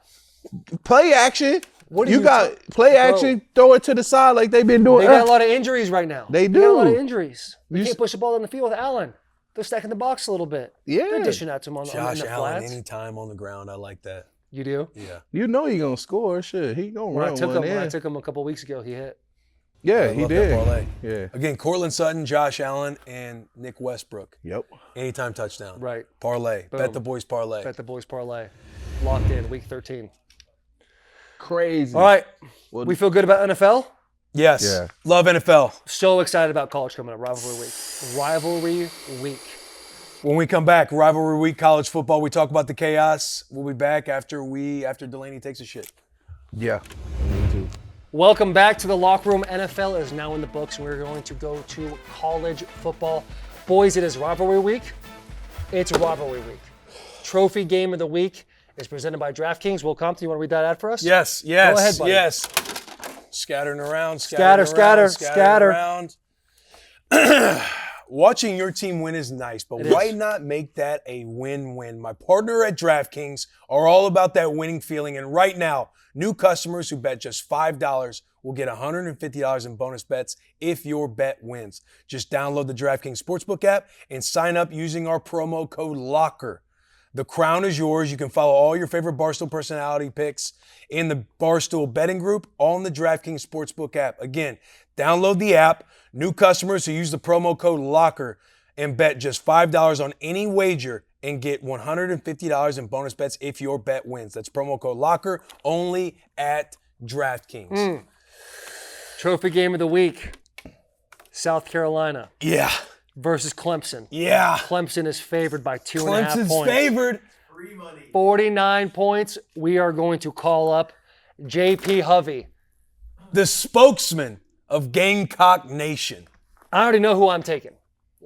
D: Play action.
A: What do
D: You got play action, throw it to the side like they've been doing.
A: They got a lot of injuries right now.
D: They
A: got a lot of
D: do.
A: injuries. They can't push the ball down the field with Allen. They're stacking the box a little bit.
D: Yeah.
A: They're dishing out to him on
B: Josh
A: the
B: Allen,
A: flats.
B: anytime on the ground, I like that.
A: You do?
B: Yeah.
D: You know he gonna score. Shit, he gonna
A: When
D: run one in.
A: I took him a couple weeks ago, he hit.
D: Yeah,
B: I
D: he
B: love that
D: did.
B: parlay.
D: Yeah.
B: Again, Cortland Sutton, Josh Allen, and Nick Westbrook.
D: Yep.
B: Anytime touchdown.
A: Right.
B: Parlay.
A: Boom.
B: Bet the boys parlay.
A: Bet the boys parlay. Locked in, week 13.
D: Crazy.
A: All right.
D: Well,
A: We feel good about NFL?
B: Yes.
D: Yeah.
B: Love NFL.
A: So excited about college coming up. Rivalry week. Rivalry week.
B: When we come back, rivalry week, college football, we talk about the chaos. We'll be back after Delanie takes a shit.
D: Yeah. Me too.
A: Welcome back to the Locker Room. NFL is now in the books, and we're going to go to college football. Boys, it is rivalry week. It's rivalry week. Trophy game of the week is presented by DraftKings. Will Compton, you want to read that ad for us?
B: Yes.
A: Go ahead, buddy.
B: Yes. Scattering around.
A: Scatter.
B: Around. Watching your team win is nice, but why not make that a win-win? My partner at DraftKings are all about that winning feeling, and right now, new customers who bet just $5 will get $150 in bonus bets if your bet wins. Just download the DraftKings Sportsbook app and sign up using our promo code LOCKER. The crown is yours. You can follow all your favorite Barstool personality picks in the Barstool betting group on the DraftKings Sportsbook app. Again, download the app. New customers who use the promo code LOCKER and bet just $5 on any wager and get $150 in bonus bets if your bet wins. That's promo code LOCKER only at DraftKings.
A: Trophy game of the week. South Carolina
B: Yeah.
A: versus Clemson.
B: Yeah.
A: Clemson is favored by 2.5
B: Clemson's
A: points.
B: favored.
F: Free money.
A: 49 points. We are going to call up JP Hovey.
B: The spokesman of Gamecock Nation.
A: I already know who I'm taking.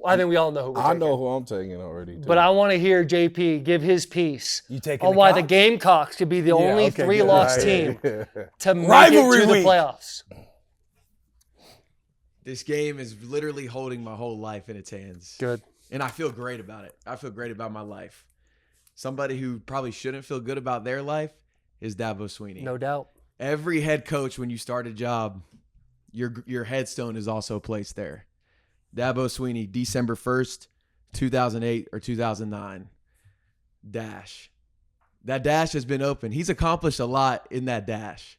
A: I think we all know who we're
D: I
A: taking.
D: know who I'm taking already. Too.
A: But I want to hear JP give his piece
B: You taking
A: on
B: the
A: why
B: Cox?
A: the Gamecocks could be the only
D: okay,
A: three-loss
D: good.
A: team to make
B: Rivalry
A: it to the
B: week.
A: playoffs.
F: This game is literally holding my whole life in its hands.
A: Good.
F: And I feel great about it. I feel great about my life. Somebody who probably shouldn't feel good about their life is Dabo Sweeney.
A: No doubt.
F: Every head coach, when you start a job, your headstone is also placed there. Dabo Sweeney, December 1st, 2008 or 2009. Dash. That dash has been open. He's accomplished a lot in that dash.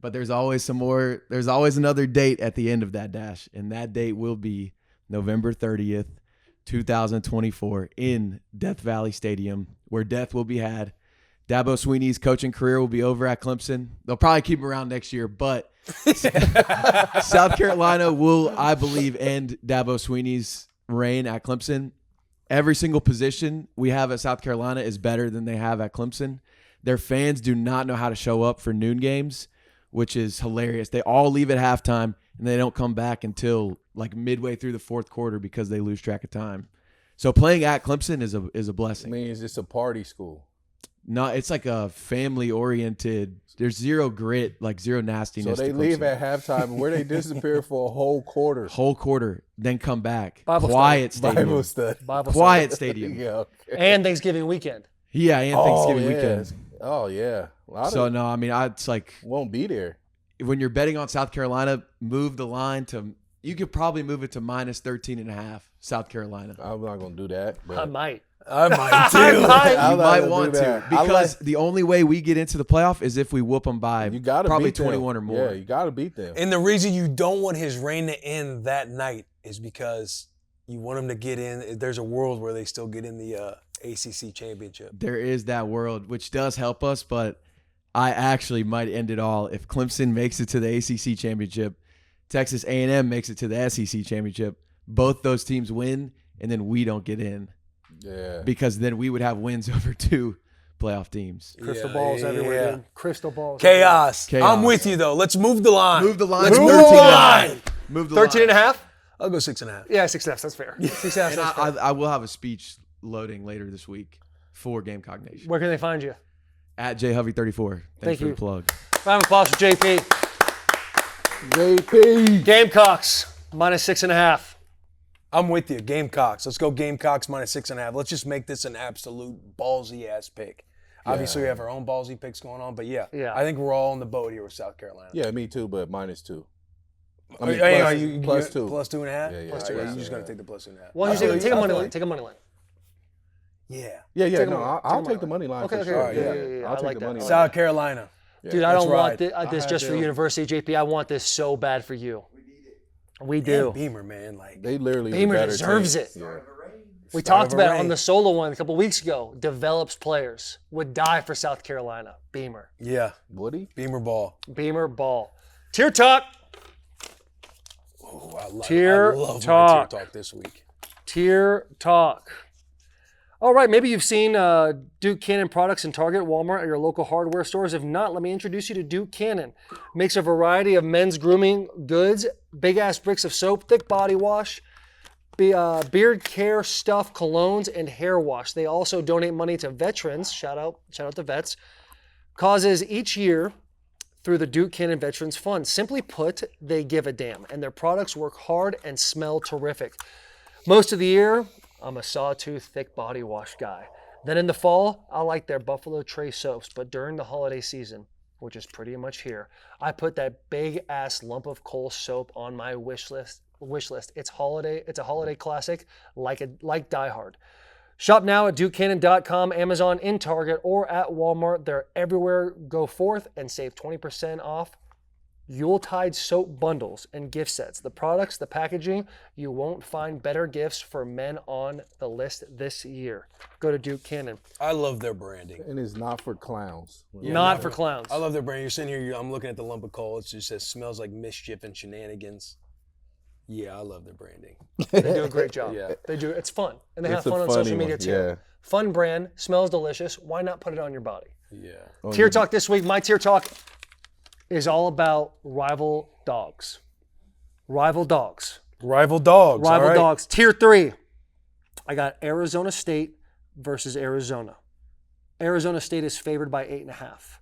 F: But there's always some more. There's always another date at the end of that dash. And that date will be November 30th, 2024 in Death Valley Stadium, where death will be had. Dabo Sweeney's coaching career will be over at Clemson. They'll probably keep him around next year, but South Carolina will, I believe, end Dabo Sweeney's reign at Clemson. Every single position we have at South Carolina is better than they have at Clemson. Their fans do not know how to show up for noon games, which is hilarious. They all leave at halftime, and they don't come back until like midway through the fourth quarter because they lose track of time. So playing at Clemson is a
D: I
F: blessing.
D: mean, it's just a party school.
F: No, it's like a family-oriented. There's zero grit, like zero nastiness.
D: So they
F: to
D: leave
F: Clemson.
D: at halftime where they disappear for a whole quarter.
F: Whole quarter, then come back.
A: Bible
F: Quiet stadium.
D: Bible study.
A: Bible
F: Quiet stadium.
D: Yeah. Okay.
A: and Thanksgiving weekend.
F: Yeah, and Thanksgiving weekend.
D: Oh yeah. A lot
F: So
D: of
F: no, I mean, it's like
D: won't be there.
F: when you're betting on South Carolina, move the line to. You could probably move it to minus 13.5. South Carolina.
D: I'm not gonna do that. But
A: I might.
B: I might too.
A: I might.
D: I'm
F: You
D: not
F: might
D: gonna
F: want
D: do
F: to
D: that. I
F: because
D: like-
F: the only way we get into the playoff is if we whoop them by
D: you gotta
F: probably
D: beat them.
F: 21 or more.
D: Yeah, you gotta beat them.
B: And the reason you don't want his reign to end that night is because you want him to get in. There's a world where they still get in the ACC championship.
F: There is that world, which does help us, but I actually might end it all if Clemson makes it to the ACC championship, Texas A&M makes it to the SEC championship. Both those teams win, and then we don't get in
D: Yeah.
F: because then we would have wins over two playoff teams.
A: Crystal
B: Yeah,
A: balls everywhere,
B: yeah.
A: dude. Crystal balls.
B: Chaos.
F: Chaos.
B: I'm with you though. Let's move the line.
F: Move the line.
B: Let's
F: to
B: move
F: 13
B: the
F: and a
B: line.
F: half. Move the
A: 13 and a half?
B: I'll go 6.5.
A: Yeah, 6.5. That's fair. 6.5.
F: And
A: That's fair.
F: I will have a speech loading later this week for Gamecock Nation.
A: Where can they find you?
F: At JHovey34.
A: Thank
F: Thanks for
A: you.
F: the plug.
A: Round of applause for JP.
D: JP.
A: Gamecocks, minus 6.5.
B: I'm with you. Gamecocks. Let's go Gamecocks minus 6.5. Let's just make this an absolute ballsy ass pick. Obviously, we have our own ballsy picks going on, but yeah,
A: Yeah.
B: I think we're all in the boat here with South Carolina.
D: Yeah, me too, but -2. I
B: I
D: mean,
B: mean,
D: plus-
B: you
D: plus 2.
B: Plus 2.5?
D: Yeah, yeah.
B: Plus
D: I
B: 2.
D: guess
B: You're
D: so,
B: just going
D: yeah.
B: to take the plus 2.5.
A: Why don't you take a
B: I
A: money
B: feel
A: line?
B: like-
A: Take a money line.
B: Yeah.
D: Yeah,
A: Take a
D: no,
A: money line.
D: I'll
A: Take a
D: take the
A: money
D: money line
A: Okay,
D: for
A: okay,
D: sure.
A: yeah. I
D: I'll take
A: like
D: the
A: that.
D: money line.
B: South Carolina.
A: Dude, I don't
B: Let's
A: want
B: ride.
A: this just for University, JP. I want this so bad for you. We do.
B: Yeah, Beamer, man. Like,
D: They literally the
A: Beamer
D: better
A: deserves
D: team.
A: it.
D: Yeah.
A: We
B: Start
A: talked
B: of a
A: about it
B: reign.
A: on the solo one a couple weeks ago. Develops players. Would die for South Carolina. Beamer.
B: yeah,
D: Would he?
B: Beamer ball.
A: Beamer ball. Tier talk.
B: Oh, I love
A: Tier
B: my
A: talk.
B: tier talk this week.
A: Tier talk. All right, maybe you've seen Duke Cannon products in Target, Walmart, or your local hardware stores. If not, let me introduce you to Duke Cannon. Makes a variety of men's grooming goods, big-ass bricks of soap, thick body wash, beard care stuff, colognes, and hair wash. They also donate money to veterans. Shout out to vets. Causes each year through the Duke Cannon Veterans Fund. Simply put, they give a damn, and their products work hard and smell terrific. Most of the year, I'm a sawtooth thick body wash guy. Then in the fall, I like their Buffalo Trace soaps, but during the holiday season, which is pretty much here, I put that big ass lump of Kohl soap on my wish list. It's a holiday classic, like Die Hard. Shop now at DukeCannon.com, Amazon, in Target, or at Walmart. They're everywhere. Go forth and save 20% off Yuletide soap bundles and gift sets. The products, the packaging, you won't find better gifts for men on the list this year. Go to Duke Cannon.
B: I love their branding.
D: And it's not for clowns.
A: Not for clowns.
B: I love their brand. You're sitting here, I'm looking at the lump of coal. It just says, smells like mischief and shenanigans. Yeah, I love their branding.
A: They do a great job.
B: Yeah.
A: They do. It's fun. And they have
D: It's a
A: fun on
D: funny
A: social media
D: one,
A: too.
D: yeah.
A: Fun brand, smells delicious. Why not put it on your body?
B: Yeah.
A: Tier talk this week. My tier talk is all about rival dogs. Rival dogs.
B: Rival dogs.
A: Rival
B: all right.
A: dogs. Tier 3. I got Arizona State versus Arizona. Arizona State is favored by 8.5.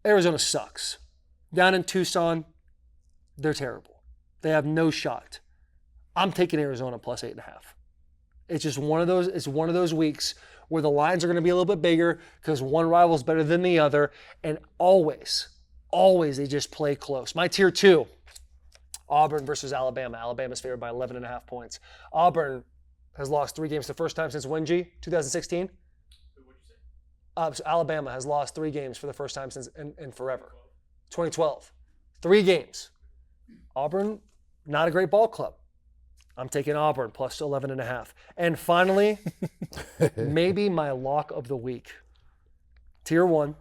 A: Arizona sucks. Down in Tucson, they're terrible. They have no shot. I'm taking Arizona plus 8.5. It's just one of those. It's one of those weeks where the lines are going to be a little bit bigger because one rival is better than the other, and always they just play close. My tier 2, Auburn versus Alabama. Alabama's favored by 11.5 points. Auburn has lost 3 games the first time since when, G? 2016? So Alabama has lost 3 games for the first time since in forever. 2012. 3 games. Auburn, not a great ball club. I'm taking Auburn plus 11.5. And finally, maybe my lock of the week. Tier 1,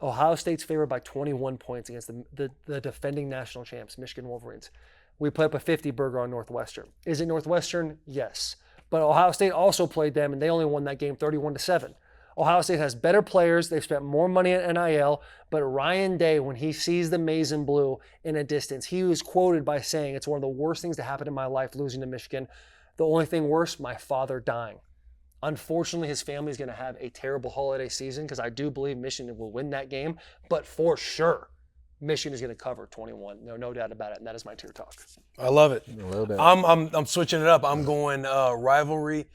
A: Ohio State's favored by 21 points against the defending national champs, Michigan Wolverines. We put up a 50 burger on Northwestern. Is it Northwestern? Yes. But Ohio State also played them, and they only won that game 31-7. Ohio State has better players. They've spent more money at NIL. But Ryan Day, when he sees the maize and blue in a distance, he was quoted by saying, it's one of the worst things to happen in my life, losing to Michigan. The only thing worse, my father dying. Unfortunately, his family is going to have a terrible holiday season because I do believe Michigan will win that game. But for sure, Michigan is going to cover 21. No doubt about it. And that is my tier talk.
B: I love it.
D: Well done.
B: I'm switching it up. I'm going rivalry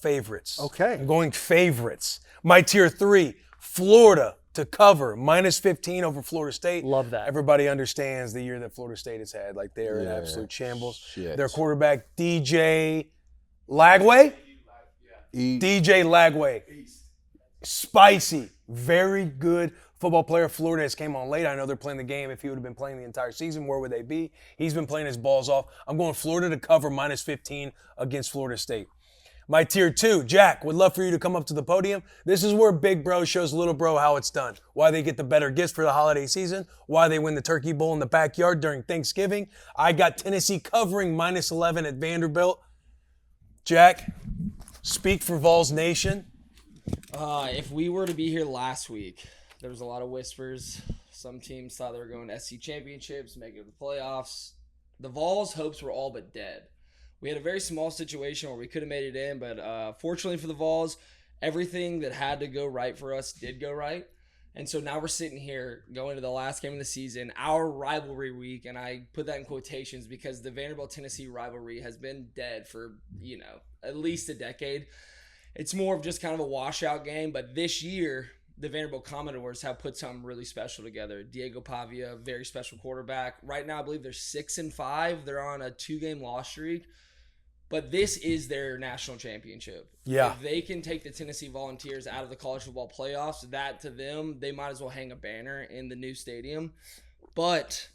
B: favorites.
A: Okay.
B: I'm going favorites. My tier 3, Florida to cover -15 over Florida State.
A: Love that.
B: Everybody understands the year that Florida State has had. Like they're in
D: Yeah.
B: absolute shambles.
D: Shit.
B: Their quarterback DJ Lagway. DJ Lagway. Spicy. Very good football player. Florida has came on late. I know they're playing the game. If he would have been playing the entire season, where would they be? He's been playing his balls off. I'm going Florida to cover -15 against Florida State. My tier 2, Jack, would love for you to come up to the podium. This is where big bro shows little bro how it's done, why they get the better gifts for the holiday season, why they win the turkey bowl in the backyard during Thanksgiving. I got Tennessee covering -11 at Vanderbilt. Jack, speak for Vols Nation.
G: If we were to be here last week, there was a lot of whispers. Some teams thought they were going to SC championships, making the playoffs. The Vols' hopes were all but dead. We had a very small situation where we could have made it in, but fortunately for the Vols, everything that had to go right for us did go right. And so now we're sitting here going to the last game of the season, our rivalry week, and I put that in quotations because the Vanderbilt-Tennessee rivalry has been dead for, at least a decade. it's more of just kind of a washout game. But this year, the Vanderbilt Commodores have put something really special together. Diego Pavia, very special quarterback. Right now, I believe they're 6-5. They're on a 2-game loss streak. But this is their national championship.
B: Yeah.
G: If they can take the Tennessee Volunteers out of the college football playoffs, that to them, they might as well hang a banner in the new stadium. But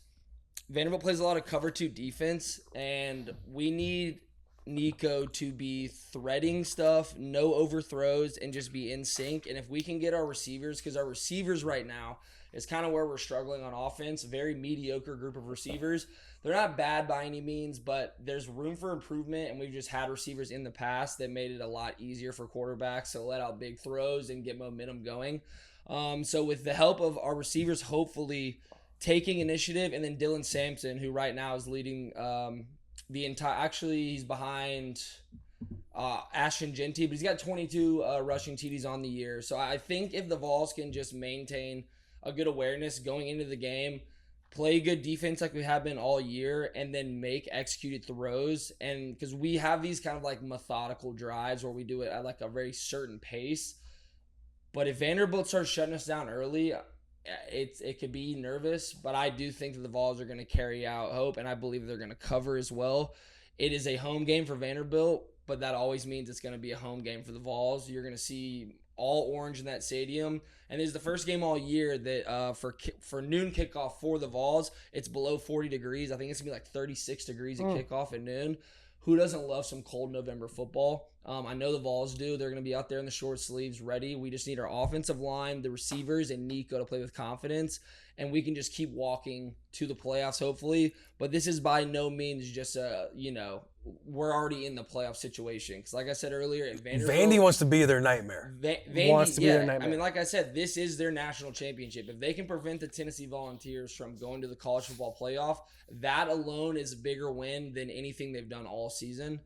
G: Vanderbilt plays a lot of cover 2 defense, and we need Nico to be threading stuff, no overthrows, and just be in sync. And if we can get our receivers, because our receivers right now is kind of where we're struggling on offense, very mediocre group of receivers. They're not bad by any means, but there's room for improvement, and we've just had receivers in the past that made it a lot easier for quarterbacks to let out big throws and get momentum going. So with the help of our receivers hopefully taking initiative, and then Dylan Sampson, who right now is leading the entire – actually, he's behind Ashton Genty, but he's got 22 rushing TDs on the year. So I think if the Vols can just maintain a good awareness going into the game, play good defense like we have been all year, and then make executed throws. And because we have these kind of like methodical drives where we do it at like a very certain pace. But if Vanderbilt starts shutting us down early, it could be nervous. But I do think that the Vols are going to carry out hope, and I believe they're going to cover as well. It is a home game for Vanderbilt, but that always means it's going to be a home game for the Vols. You're going to see all orange in that stadium. And this is the first game all year that for noon kickoff for the Vols, it's below 40 degrees. I think it's going to be like 36 degrees at kickoff at noon. Who doesn't love some cold November football? I know the Vols do. They're going to be out there in the short sleeves ready. We just need our offensive line, the receivers, and Nico to play with confidence. And we can just keep walking to the playoffs, hopefully. But this is by no means just we're already in the playoff situation. Because like I said earlier, at Vanderbilt,
B: Vandy wants to be their nightmare.
G: Vandy
A: Wants to be their nightmare.
G: I mean, like I said, this is their national championship. If they can prevent the Tennessee Volunteers from going to the college football playoff, that alone is a bigger win than anything they've done all season.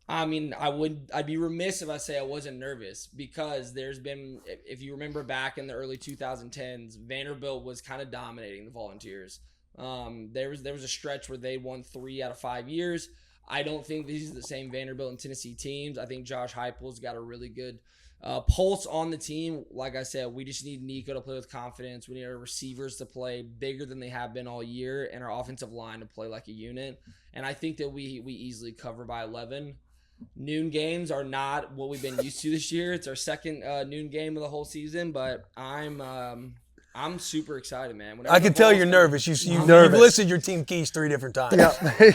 G: I mean, I'd be remiss if I say I wasn't nervous, because there's been, if you remember back in the early 2010s, Vanderbilt was kind of dominating the Volunteers. There was a stretch where they won 3 out of 5 years. I don't think these are the same Vanderbilt and Tennessee teams. I think Josh Heupel's got a really good pulse on the team. Like I said, we just need Nico to play with confidence. We need our receivers to play bigger than they have been all year, and our offensive line to play like a unit. And I think that we easily cover by 11. Noon games are not what we've been used to this year. It's our second noon game of the whole season, but I'm super excited, man. Whenever
B: I can
G: the
B: tell
G: Vols
B: you're
G: come-
B: nervous. You've
A: nervous.
B: listed your team keys 3 different times.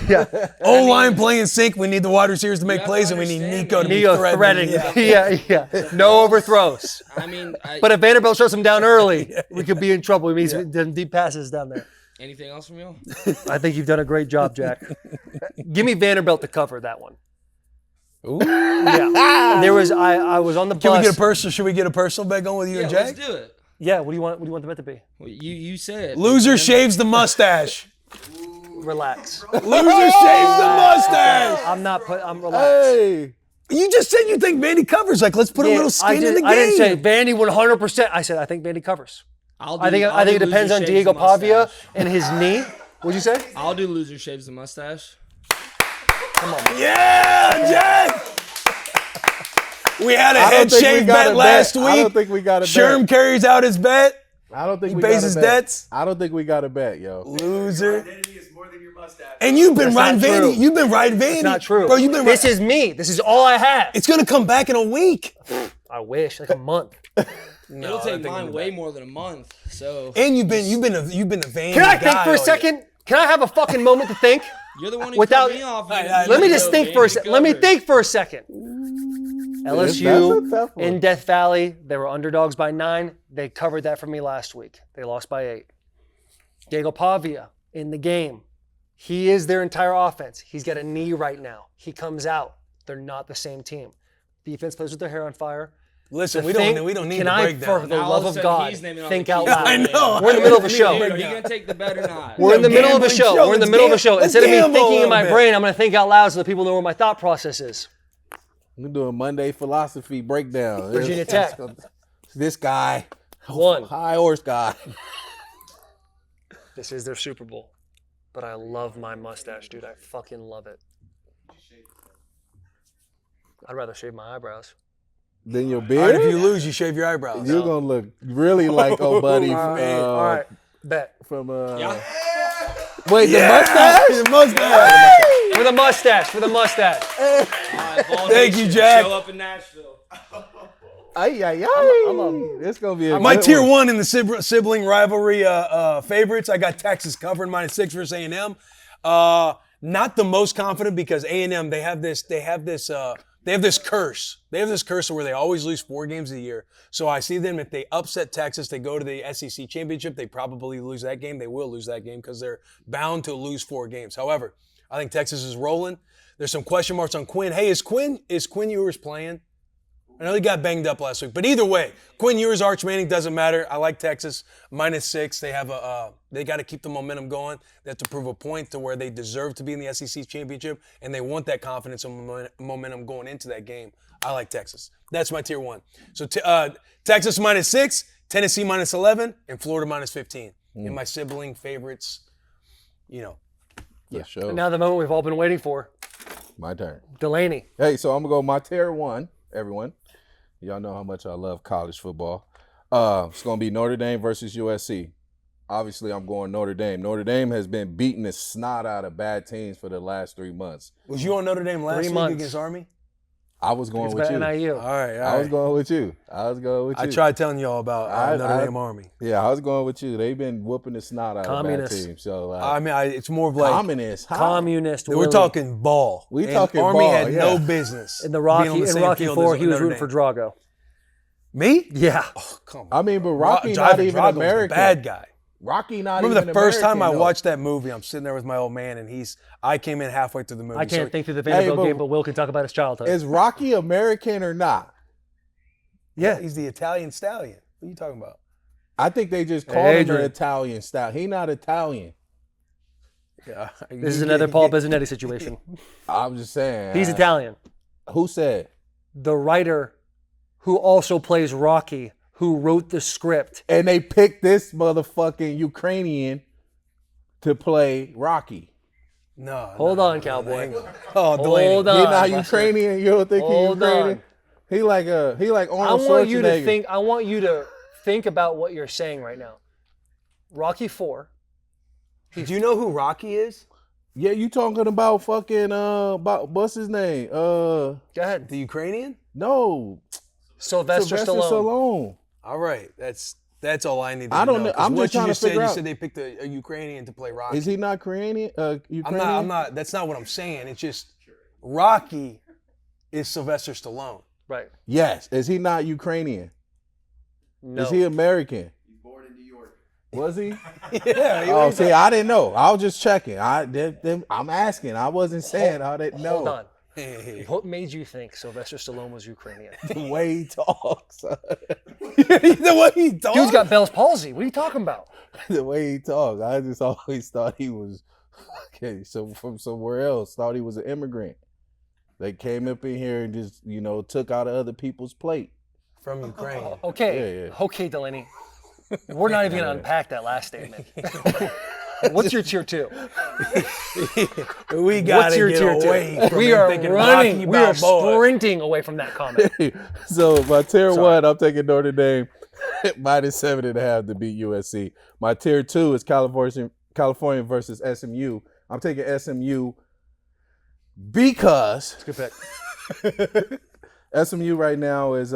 A: Yeah.
B: O-line playing sync. We need the wide receivers to make
G: have
B: plays,
G: to
B: and we need
G: understand,
B: Nico to
G: man.
B: be
A: Neo threading.
B: Yeah.
A: Yeah. No overthrows.
G: I mean,
A: But if Vanderbilt shuts them down early, we could be in trouble. It means them deep passes down there.
G: anything else from you?
A: I think you've done a great job, Jack. Give me Vanderbilt to cover that one.
B: Ooh.
A: Yeah. There was I was on the
B: Can
A: bus.
B: we get a personal? Should we get a personal bet going with you
G: Yeah,
B: and
G: let's
B: Jack?
G: do it.
A: Yeah, what do you want the bet to be?
G: Well, you say it.
B: Loser
G: man.
B: shaves the mustache.
A: Relax.
B: Loser shaves the mustache.
A: I'm relaxed.
D: Hey,
B: You just said you think Vandy covers. Like, let's put a little skin in the game.
A: I didn't say Vandy 100%. I said I think Vandy covers.
G: I'll
A: I think it depends on Diego Pavia and his knee. What'd you say?
G: I'll do loser shaves the mustache.
B: Yeah, Jack. We had a
D: I don't
B: head
D: think we
B: shave
D: got
B: bet
D: a
B: last
D: bet.
B: week.
D: I don't think we got a bet.
B: Sherm carries out his bet.
D: I don't think
B: He
D: we
B: pays
D: got a
B: his
D: bet.
B: debts.
D: I don't think we got a bet, yo.
B: Loser.
H: Identity is more than your mustache.
B: And you've been riding
A: not true.
B: Vandy. You've been riding Vandy.
A: It's not true.
B: Bro, you've been
A: This is me. This is all I have.
B: It's going to come back in a week.
A: I wish, like a month.
G: It'll take mine way more than a month. So
B: And you've been a Vandy
A: Can I think
B: guy
A: for a
B: all
A: second? Can I have a fucking moment to think?
G: you're the one who
A: Without-
G: cut me off.
A: Let me just think for a second. Let me think for a second.
D: That's a
A: LSU
D: tough one.
A: in Death Valley, they were underdogs by 9. They covered that for me last week. They lost by 8. Diego Pavia in the game. He is their entire offense. He's got a knee right now. He comes out. They're not the same team. Defense plays with their hair on fire.
B: Listen,
A: The
B: we
A: thing-
B: don't need
A: can
B: the
A: I,
B: breakdown.
A: for the
G: Now,
A: love
G: all
A: of
G: of a sudden,
A: God,
G: he's naming all
A: think
G: the
A: out
G: keys.
A: loud.
B: I know.
A: We're in the middle of a show.
G: Are you gonna take the bet or not?
A: We're in the middle of a
B: gambling
A: show.
B: show.
A: We're in the
B: Let's
A: middle of a
B: gam-
A: show.
B: let's
A: Instead of me
B: gamble a
A: thinking in
B: little
A: my
B: bit.
A: brain, I'm going to think out loud so the people know where my thought process is.
D: We're doing Monday philosophy breakdown.
A: Virginia Tech.
D: This guy,
A: 1.
D: high horse guy.
A: This is their Super Bowl. But I love my mustache, dude. I fucking love it. I'd rather shave my eyebrows.
D: Then your
B: All right,
D: beard.
B: if you lose, you shave your eyebrows.
D: You're gonna look really like old buddy.
A: All right, bet.
D: From
G: Yeah.
D: Wait, the mustache.
B: The mustache.
A: With a mustache, with a mustache.
B: Thank you, Jack.
G: Show up in Nashville.
D: Ay. It's gonna be
B: My
D: good
B: tier
D: one.
B: one in the sibling rivalry favorites. I got Texas covering -6 versus A&M. Not the most confident because A&M they have this curse. They have this curse where they always lose 4 games a year. So I see them if they upset Texas, they go to the SEC championship. They probably lose that game. They will lose that game because they're bound to lose 4 games. However, I think Texas is rolling. There's some question marks on Quinn. Hey, is Quinn Ewers playing? I know he got banged up last week, but either way, Quinn Ewers, Arch Manning doesn't matter. I like Texas -6. They have they got to keep the momentum going. They have to prove a point to where they deserve to be in the SEC championship, and they want that confidence and momentum going into that game. I like Texas. That's my tier one. So Texas -6, Tennessee -11, and Florida -15. And my sibling favorites,
D: For sure.
A: Now the moment we've all been waiting for.
D: My turn.
A: Delanie.
D: Hey, so I'm gonna go my tier one. Everyone, y'all know how much I love college football. It's gonna be Notre Dame versus USC. Obviously, I'm going Notre Dame. Notre Dame has been beating the snot out of bad teams for the last 3 months.
B: Was you on Notre Dame last
A: 3
B: week
A: months.
B: against Army?
D: I was going
A: It's
D: with
A: about
D: you.
A: NIU.
B: All right.
D: I was going with you.
B: I tried telling y'all about Notre Dame Army.
D: Yeah, I was going with you. They've been whooping the snot out
A: Communist.
D: of bad teams. So
B: I mean, it's more of like
D: communist. How?
A: Communist.
B: we're
A: Willie.
B: talking ball.
D: We
B: And
D: talking
B: Army
D: ball,
B: had no
D: yeah.
B: business.
A: In the
B: being
A: Rocky
B: on the
A: in
B: same
A: Rocky
B: field
A: 4,
B: as
A: he was
B: Notre
A: rooting for
B: Dame.
A: Drago.
B: Me?
A: Yeah.
B: Come on.
D: I mean, but Rocky not
B: Ivan
D: even
B: Drago was a
D: American.
B: bad guy.
D: Rocky not
B: Remember
D: even
B: the first time I
D: American, though.
B: watched that movie? I'm sitting there with my old man, and I came in halfway through the movie.
A: I can't
B: so
A: think through the Vanderbilt
D: but-
A: game, but Will can talk about his childhood.
D: Is Rocky American or not?
B: Yeah, he's the Italian stallion. What are you talking about?
D: I think they just call him an
A: Adrian.
D: Italian style. He not Italian.
B: Yeah.
A: This is another Paul Bizzanetti situation.
D: I'm just saying.
A: He's Italian.
D: Who said?
A: The writer who also plays Rocky, who wrote the script.
D: And they picked this motherfucking Ukrainian to play Rocky.
B: No.
A: Hold
B: no,
A: on,
B: no,
A: cowboy.
B: hang on. Oh, Delanie.
A: Hold
D: He
A: on.
D: not
A: Buster.
D: Ukrainian. You don't think he
A: Hold
D: Ukrainian?
A: on.
D: He like
A: I
D: Arnold
A: want you to
D: Schwarzenegger.
A: think. I want you to think about what you're saying right now. Rocky 4.
B: Do you know who Rocky is?
D: Yeah, you talking about fucking about what's his name?
A: Go ahead.
B: The Ukrainian?
D: No,
A: Sylvester
D: Sylvester
A: Stallone.
D: Stallone.
B: All right. That's all I need to
D: I don't
B: know.
D: know. I'm
B: what
D: just trying to
B: said,
D: figure
B: you
D: out-
B: said they picked a Ukrainian to play Rocky.
D: Is he not Ukrainian? Ukrainian?
B: I'm not. That's not what I'm saying. It's just Rocky is Sylvester Stallone.
A: Right.
D: Yes. Is he not Ukrainian?
A: No.
D: Is he American? He's born in New York. Was he?
B: Yeah.
D: Oh, see, I didn't know. I was just checking. I'm asking. I wasn't saying I didn't know.
A: Hold on. What made you think Sylvester Stallone was Ukrainian?
D: The way he talks.
B: The way he talks.
A: Dude's got Bell's palsy. What are you talking about?
D: The way he talks. I just always thought he was so from somewhere else. Thought he was an immigrant. They came up in here and just, took out of other people's plate.
B: from Ukraine.
A: Okay.
D: Yeah.
A: Okay, Delanie. We're not even going to unpack that last statement. What's your tier 2?
B: We got
A: What's
B: to
A: your
B: get
A: tier
B: away
A: 2?
B: from
A: We
B: him
A: are
B: thinking
A: running.
B: Rocky
A: We are
B: Balboa.
A: sprinting away from that comment.
D: So my tier 1, I'm taking Notre Dame -7.5 to beat USC. My tier 2 is California versus SMU. I'm taking SMU because
A: Good pick.
D: SMU right now is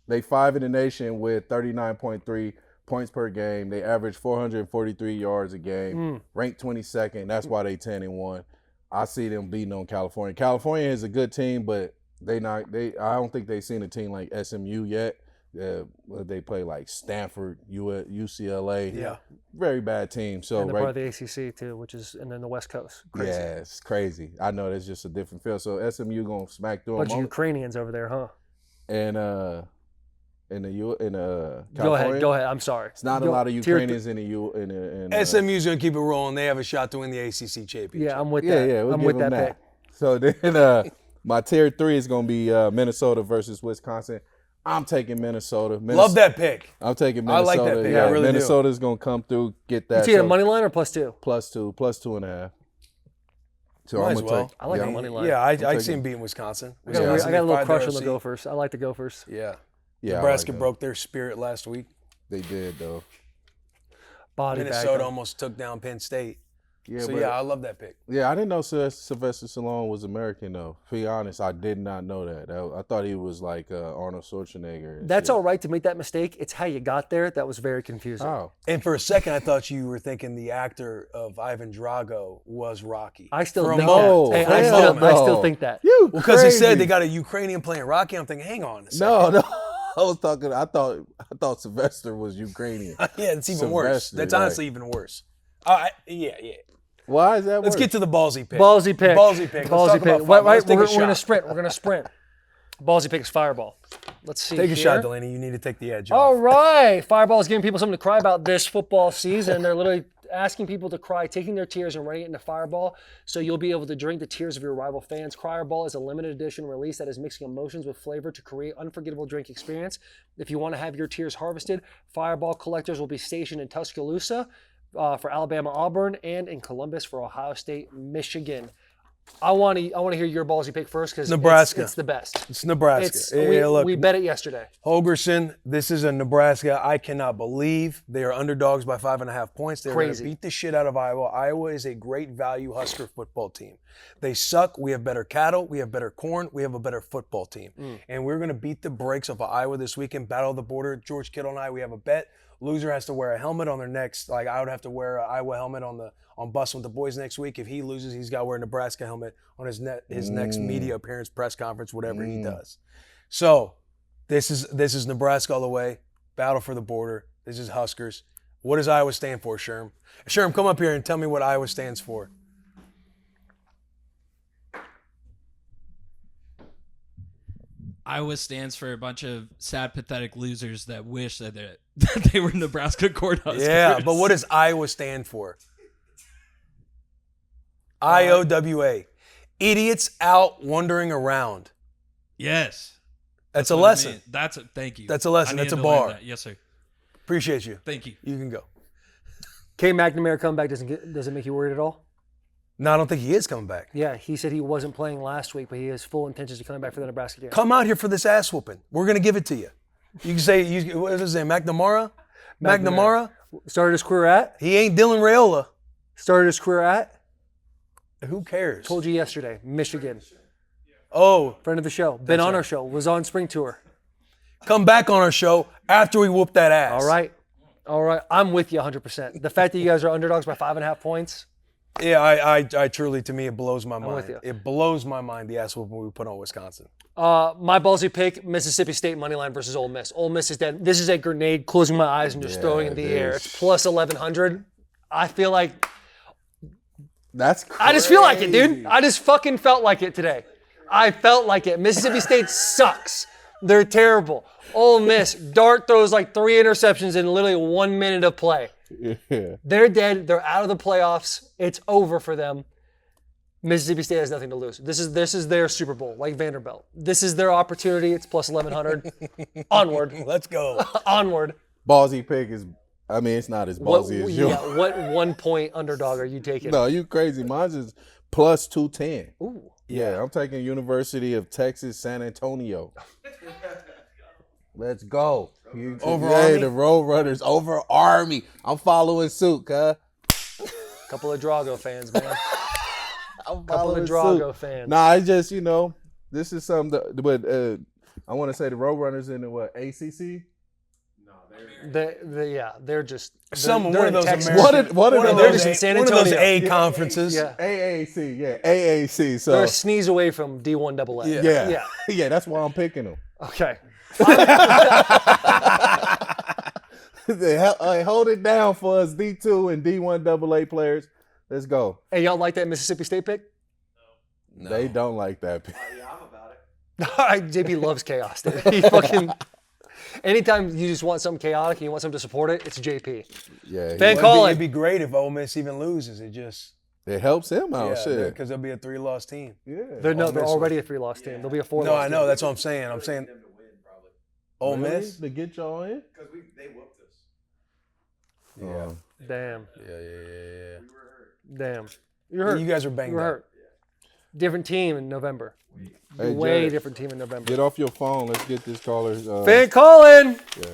D: they 5 in the nation with 39.3 points per game. They average 443 yards a game, ranked 22nd. That's why they 10-1. I see them beating on California. California is a good team, but I don't think they've seen a team like SMU yet. They play like Stanford, UCLA.
B: Yeah.
D: Very bad team. So
A: And they're part of the ACC too, which is and then the West Coast. Crazy.
D: yeah, it's crazy. I know that's just a different feel. So SMU gonna smack through
A: Bunch of
D: them.
A: Ukrainians over there, huh?
D: And
A: Go
D: California.
A: ahead. I'm sorry.
D: It's not a
A: Go-
D: lot of
A: tier
D: Ukrainians in the
B: SMU's going to keep it rolling. They have a shot to win the ACC championship.
A: Yeah, I'm with
D: Yeah,
A: that.
D: yeah, we'll
A: I'm
D: give
A: with
D: them
A: that pick.
D: So then my tier 3 is gonna be Minnesota versus Wisconsin. I'm taking Minnesota.
B: Love that pick.
D: I'm taking
B: I
D: Minnesota.
B: like that pick.
D: Yeah,
B: I really do.
D: Minnesota's gonna come through, get
A: You
D: that.
A: taking a money line or +2?
D: +2, +2.5. So
B: Might
D: I'm
B: as
D: gonna
B: well.
D: take.
A: I like
D: yeah,
A: the money line.
B: Yeah, I
D: taking-
B: see him beating Wisconsin.
A: I got a
B: Wisconsin, they
A: little
B: fired
A: crush
B: their
A: on the
B: OC.
A: Gophers. I like the Gophers.
B: Yeah.
D: Yeah, I
B: Nebraska
D: like that.
B: broke their spirit last week.
D: They did though.
A: Body
B: Minnesota
A: bag.
B: almost took down Penn State.
D: Yeah,
B: So
D: but,
B: yeah, I love that pick.
D: yeah, I didn't know Sylvester Stallone was American though. To be honest, I did not know that. I thought he was like Arnold Schwarzenegger. and
A: That's
D: shit.
A: all right to make that mistake. It's how you got there that was very confusing.
D: Oh,
B: And for a second, I thought you were thinking the actor of Ivan Drago was Rocky.
A: I still
B: For a
A: think
D: moment.
A: that. Hey,
D: For a
A: I still
D: moment.
A: think that.
D: you
B: Because he said
D: crazy.
B: they got a Ukrainian playing Rocky. I'm thinking, hang on a second.
D: No. I was talking. I thought Sylvester was Ukrainian.
B: Yeah, it's even worse.
D: Sylvester,
B: That's
D: right.
B: honestly even worse. Yeah.
D: Why is that?
B: Let's
D: worse?
B: get to the ballsy pick.
A: Ballsy pick.
B: Ballsy pick. Let's
A: Ballsy
B: talk
A: pick.
B: about fireball. Let's take a
A: We're gonna
B: shot.
A: sprint. We're gonna sprint. Ballsy pick is Fireball. Let's see.
B: Take a shot,
A: here.
B: Delanie. You need to take the edge
A: All
B: off.
A: right. Fireball is giving people something to cry about this football season. They're literally asking people to cry, taking their tears and running it into Fireball, so you'll be able to drink the tears of your rival fans. Fireball is a limited edition release that is mixing emotions with flavor to create unforgettable drink experience. If you want to have your tears harvested, Fireball collectors will be stationed in Tuscaloosa for Alabama, Auburn, and in Columbus for Ohio State, Michigan. I want to hear your ballsy pick first because
B: Nebraska.
A: It's the best.
B: It's Nebraska. Look,
A: We bet it yesterday.
B: Holgerson, this is a Nebraska I cannot believe. They are underdogs by 5.5 points. They're going to
A: Crazy.
B: beat the shit out of Iowa. Iowa is a great value Husker football team. They suck. We have better cattle. We have better corn. We have a better football team. And we're going to beat the brakes off of Iowa this weekend, battle of the border. George Kittle and I, we have a bet. Loser has to wear a helmet on their necks. Like I would have to wear an Iowa helmet on Bussin with the boys next week. If he loses, he's got to wear a Nebraska helmet on his next media appearance, press conference, whatever he does. So this is Nebraska all the way. Battle for the border. This is Huskers. What does Iowa stand for, Sherm? Sherm, come up here and tell me what Iowa stands for.
H: Iowa stands for a bunch of sad, pathetic losers that wish that they were Nebraska Cornhuskers.
B: Yeah, but what does Iowa stand for? IOWA. Idiots out wandering around.
H: Yes.
B: That's a
H: what I
B: lesson.
H: mean. Thank you.
B: That's a lesson.
H: I
B: That's a
H: needed to learn
B: bar.
H: that. Yes, sir.
B: Appreciate you.
H: Thank you.
B: You can go.
A: K. McNamara comeback doesn't make you worried at all?
B: No, I don't think he is coming back.
A: Yeah, he said he wasn't playing last week, but he has full intentions of coming back for the Nebraska game.
B: Come out here for this ass whooping. We're going to give it to you. You can say, what is his name, McNamara? McNamara?
A: Started his career at?
B: He ain't Dylan Raiola.
A: Started his career at?
B: Who cares?
A: Told you yesterday, Michigan.
B: Oh,
A: Friend of the show. Been on our show. Was on spring tour.
B: come back on our show after we whoop that ass.
A: All right. All right. I'm with you 100%. The fact that you guys are underdogs by 5.5 points.
B: Yeah, I truly, to me, it blows my mind.
A: with you.
B: It blows my mind, the ass whooping we put on Wisconsin.
A: My ballsy pick, Mississippi State money line versus Ole Miss. Ole Miss is dead. This is a grenade, closing my eyes and just throwing it in the air. It's plus 1,100. I feel like,
D: That's crazy.
A: I just feel like it, dude. I just fucking felt like it today. I felt like it. Mississippi State sucks. They're terrible. Ole Miss, Dart throws like 3 interceptions in literally 1 minute of play.
D: Yeah.
A: They're dead. They're out of the playoffs. It's over for them. Mississippi State has nothing to lose. This is their Super Bowl, like Vanderbilt. This is their opportunity. It's plus 1,100. Onward.
B: Let's go.
A: Onward.
D: Ballsy pick is. I mean, it's not as ballsy as yours.
A: What 1 point underdog are you taking?
D: No, you crazy. Mine's is plus 210.
A: Ooh.
D: Yeah, I'm taking University of Texas, San Antonio. Let's go.
B: Over
D: Hey,
B: Army?
D: the Road Runners over Army. I'm following suit, huh?
A: Couple of Drago fans, man.
D: I'm
A: Couple of
D: following
A: Drago
D: suit.
A: fans.
D: Nah, it's just, this is something that, but I want to say the Road Runners in the ACC?
A: They're just
B: One
A: they're
B: of
A: in
B: those
A: Texas.
B: American,
D: One of
A: they're
D: those
A: just in San
B: one of those
A: Antonio.
B: A conferences.
A: Yeah.
D: AAC, yeah, AAC. So
A: They're a sneeze away from D1 AA.
D: yeah, yeah, that's why I'm picking them.
A: Okay.
D: They hold it down for us, D2 and D1 AA players. Let's go.
A: Hey, y'all like that Mississippi State pick?
D: They don't like that pick.
A: All right, JP loves chaos, dude. He fucking. Anytime you just want something chaotic and you want something to support it, it's JP.
D: Yeah,
A: Ben
B: It'd
A: Collin.
B: be great if Ole Miss even loses. It just
D: it helps him out. Shit.
B: because they'll be a 3-loss team.
D: Yeah.
A: They're
B: Ole Miss
A: already a 3-loss team. They'll be a 4-loss
B: No, I
A: team.
B: know. That's what I'm saying. I'm saying Ole
D: Really?
B: Miss.
D: To get y'all in?
I: Because they whooped us.
D: Yeah.
A: Damn.
B: Yeah.
A: Damn. You're hurt.
B: You guys are banged
A: You were
B: up.
A: hurt. Different team in November.
D: Hey,
A: Way
D: Jared,
A: different team in November.
D: Get off your phone. Let's get this caller's.
A: Fan Colin!
D: Yeah.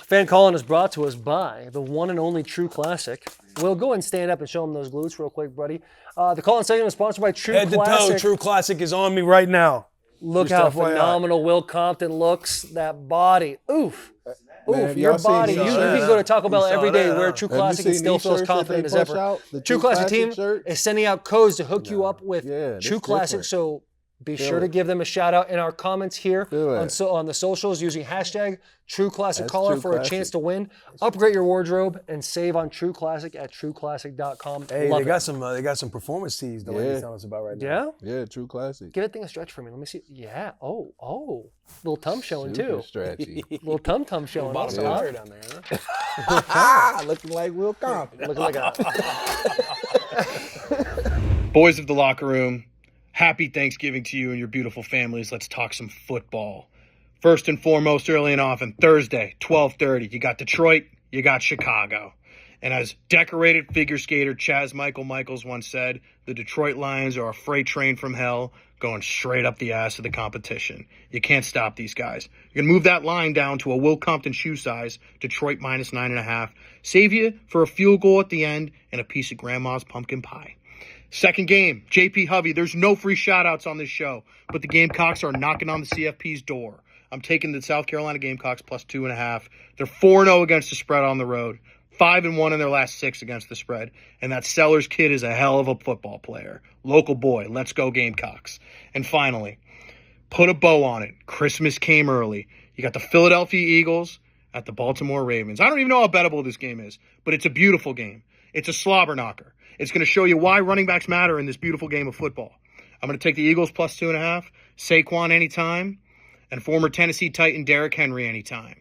A: Fan Colin is brought to us by the one and only True Classic. Will, go ahead and stand up and show him those glutes real quick, buddy. The Colin segment is sponsored by True
B: Head
A: Classic.
B: to toe, True Classic is on me right now.
A: Look
B: Just
A: how
B: FYI.
A: phenomenal Will Compton looks. That body. Oof.
D: Man,
A: Oof, your
D: y'all seen
A: body.
D: these
A: You
D: shirts?
A: can go to Taco Bell
B: You saw
A: every day,
B: that,
A: wear
B: huh?
A: True
D: Have you
A: Classic, and
D: seen
A: still
D: these
A: feels
D: shirts that
A: confident
D: they
A: as
D: push
A: ever.
D: out? The
A: True Classic team
D: shirts?
A: is sending out codes to hook you up with
D: Yeah, this
A: True Classic,
D: different.
A: so be
D: Feel
A: sure to
D: it.
A: give them a shout out in our comments here
D: Feel it.
A: on the socials using hashtag True Classic
D: That's
A: Caller
D: True
A: for a
D: Classic.
A: chance to win. Upgrade your wardrobe and save on True Classic at trueclassic.com.
B: Hey,
A: Love
B: they got
A: it.
B: some performance tees. The
D: Yeah.
B: lady's telling us about right now.
A: Yeah?
D: Yeah, True Classic.
A: Give that thing a stretch for me. Let me see. Yeah. Oh. Little tum showing
D: Super
A: too.
D: stretchy.
A: Little tum showing.
B: Bottom
A: Also,
B: of
A: huh?
B: the hair down there, huh?
D: Looking like Will Compton.
A: Looking like a
I: Boys of the locker room, happy Thanksgiving to you and your beautiful families. Let's talk some football. First and foremost, early and often, Thursday, 12:30, you got Detroit, you got Chicago. And as decorated figure skater Chaz Michaels once said, the Detroit Lions are a freight train from hell going straight up the ass of the competition. You can't stop these guys. You can move that line down to a Will Compton shoe size, Detroit minus 9.5. Save you for a field goal at the end and a piece of grandma's pumpkin pie. Second game, JP Hovey. There's no free shout-outs on this show, but the Gamecocks are knocking on the CFP's door. I'm taking the South Carolina Gamecocks plus 2.5. They're 4-0 against the spread on the road, 5-1 in their last 6 against the spread, and that Sellers kid is a hell of a football player. Local boy, let's go Gamecocks. And finally, put a bow on it. Christmas came early. You got the Philadelphia Eagles at the Baltimore Ravens. I don't even know how bettable this game is, but it's a beautiful game. It's a slobber knocker. It's going to show you why running backs matter in this beautiful game of football. I'm going to take the Eagles plus 2.5, Saquon anytime, and former Tennessee Titan Derrick Henry anytime.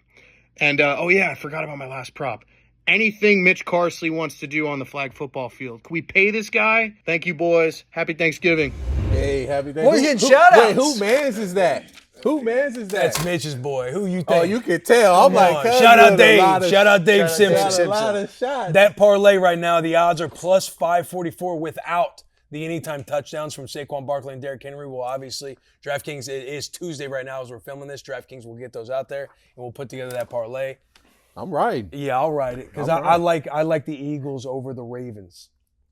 I: And, I forgot about my last prop. Anything Mitch Carsley wants to do on the flag football field. Can we pay this guy? Thank you, boys. Happy Thanksgiving.
D: Hey, happy Thanksgiving.
A: Boys getting shout-outs.
D: Wait, who mans is that? Who mans is that?
B: That's Mitch's boy. Who you think?
D: Oh, you can tell. I'm
B: Come
D: like,
B: on.
D: cuz
B: Shout
D: you
B: out
D: had a lot
B: Dave.
D: of-
B: Shout out Dave
A: Shout out
B: Simpson.
A: Dave
D: a lot of shots.
B: That parlay right now, the odds are plus 544 without the anytime touchdowns from Saquon Barkley and Derrick Henry. Well, obviously, DraftKings, it is Tuesday right now as we're filming this. DraftKings will get those out there, and we'll put together that parlay.
D: I'm right.
B: Yeah, I'll write it because
D: I'm
B: I
D: right.
B: like the Eagles over the Ravens.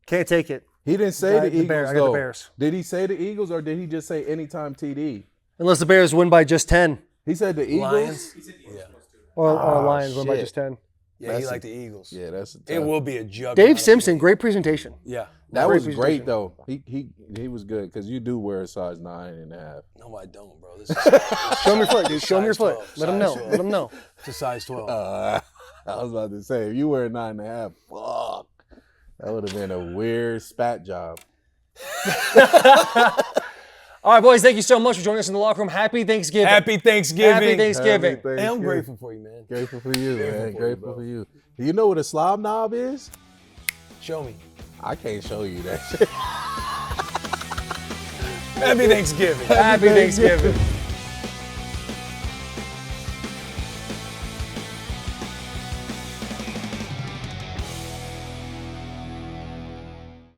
A: Can't take it.
D: He didn't say the Eagles,
A: Bears. I got
D: though.
A: the Bears.
D: Did he say the Eagles, or did he just say anytime TD?
A: Unless the Bears win by just 10.
D: He said the Eagles.
B: Lions.
A: Or
D: Oh,
A: Lions win by
D: shit.
A: just 10.
B: Yeah,
D: That's
B: he
D: a-
B: liked the Eagles.
D: Yeah, that's a
B: It
D: tough.
B: will be a juggernaut.
A: Dave Simpson, great presentation.
B: Yeah.
D: That
A: Great
D: was
A: presentation.
D: great though. He was good because you do wear a size 9.5.
B: No, I don't, bro. This is
A: Show him your foot, dude. Show him your
B: Size
A: foot.
B: 12,
A: Let him
B: size
A: know.
B: 12.
A: Let him know.
B: It's a size 12.
D: I was about to say, if you wear a 9.5, fuck, that would have been a weird spat job.
A: All right, boys, thank you so much for joining us in the locker room. Happy Thanksgiving.
B: Happy Thanksgiving.
A: Happy Thanksgiving.
D: Happy
B: Hey, I'm
D: Thanksgiving.
B: grateful for you, man.
D: Grateful for you, man.
B: for you,
D: Grateful
B: bro.
D: for you. Do you know what a slob knob is?
B: Show me.
D: I can't show you that shit.
B: Happy Thanksgiving.
A: Happy Thanksgiving.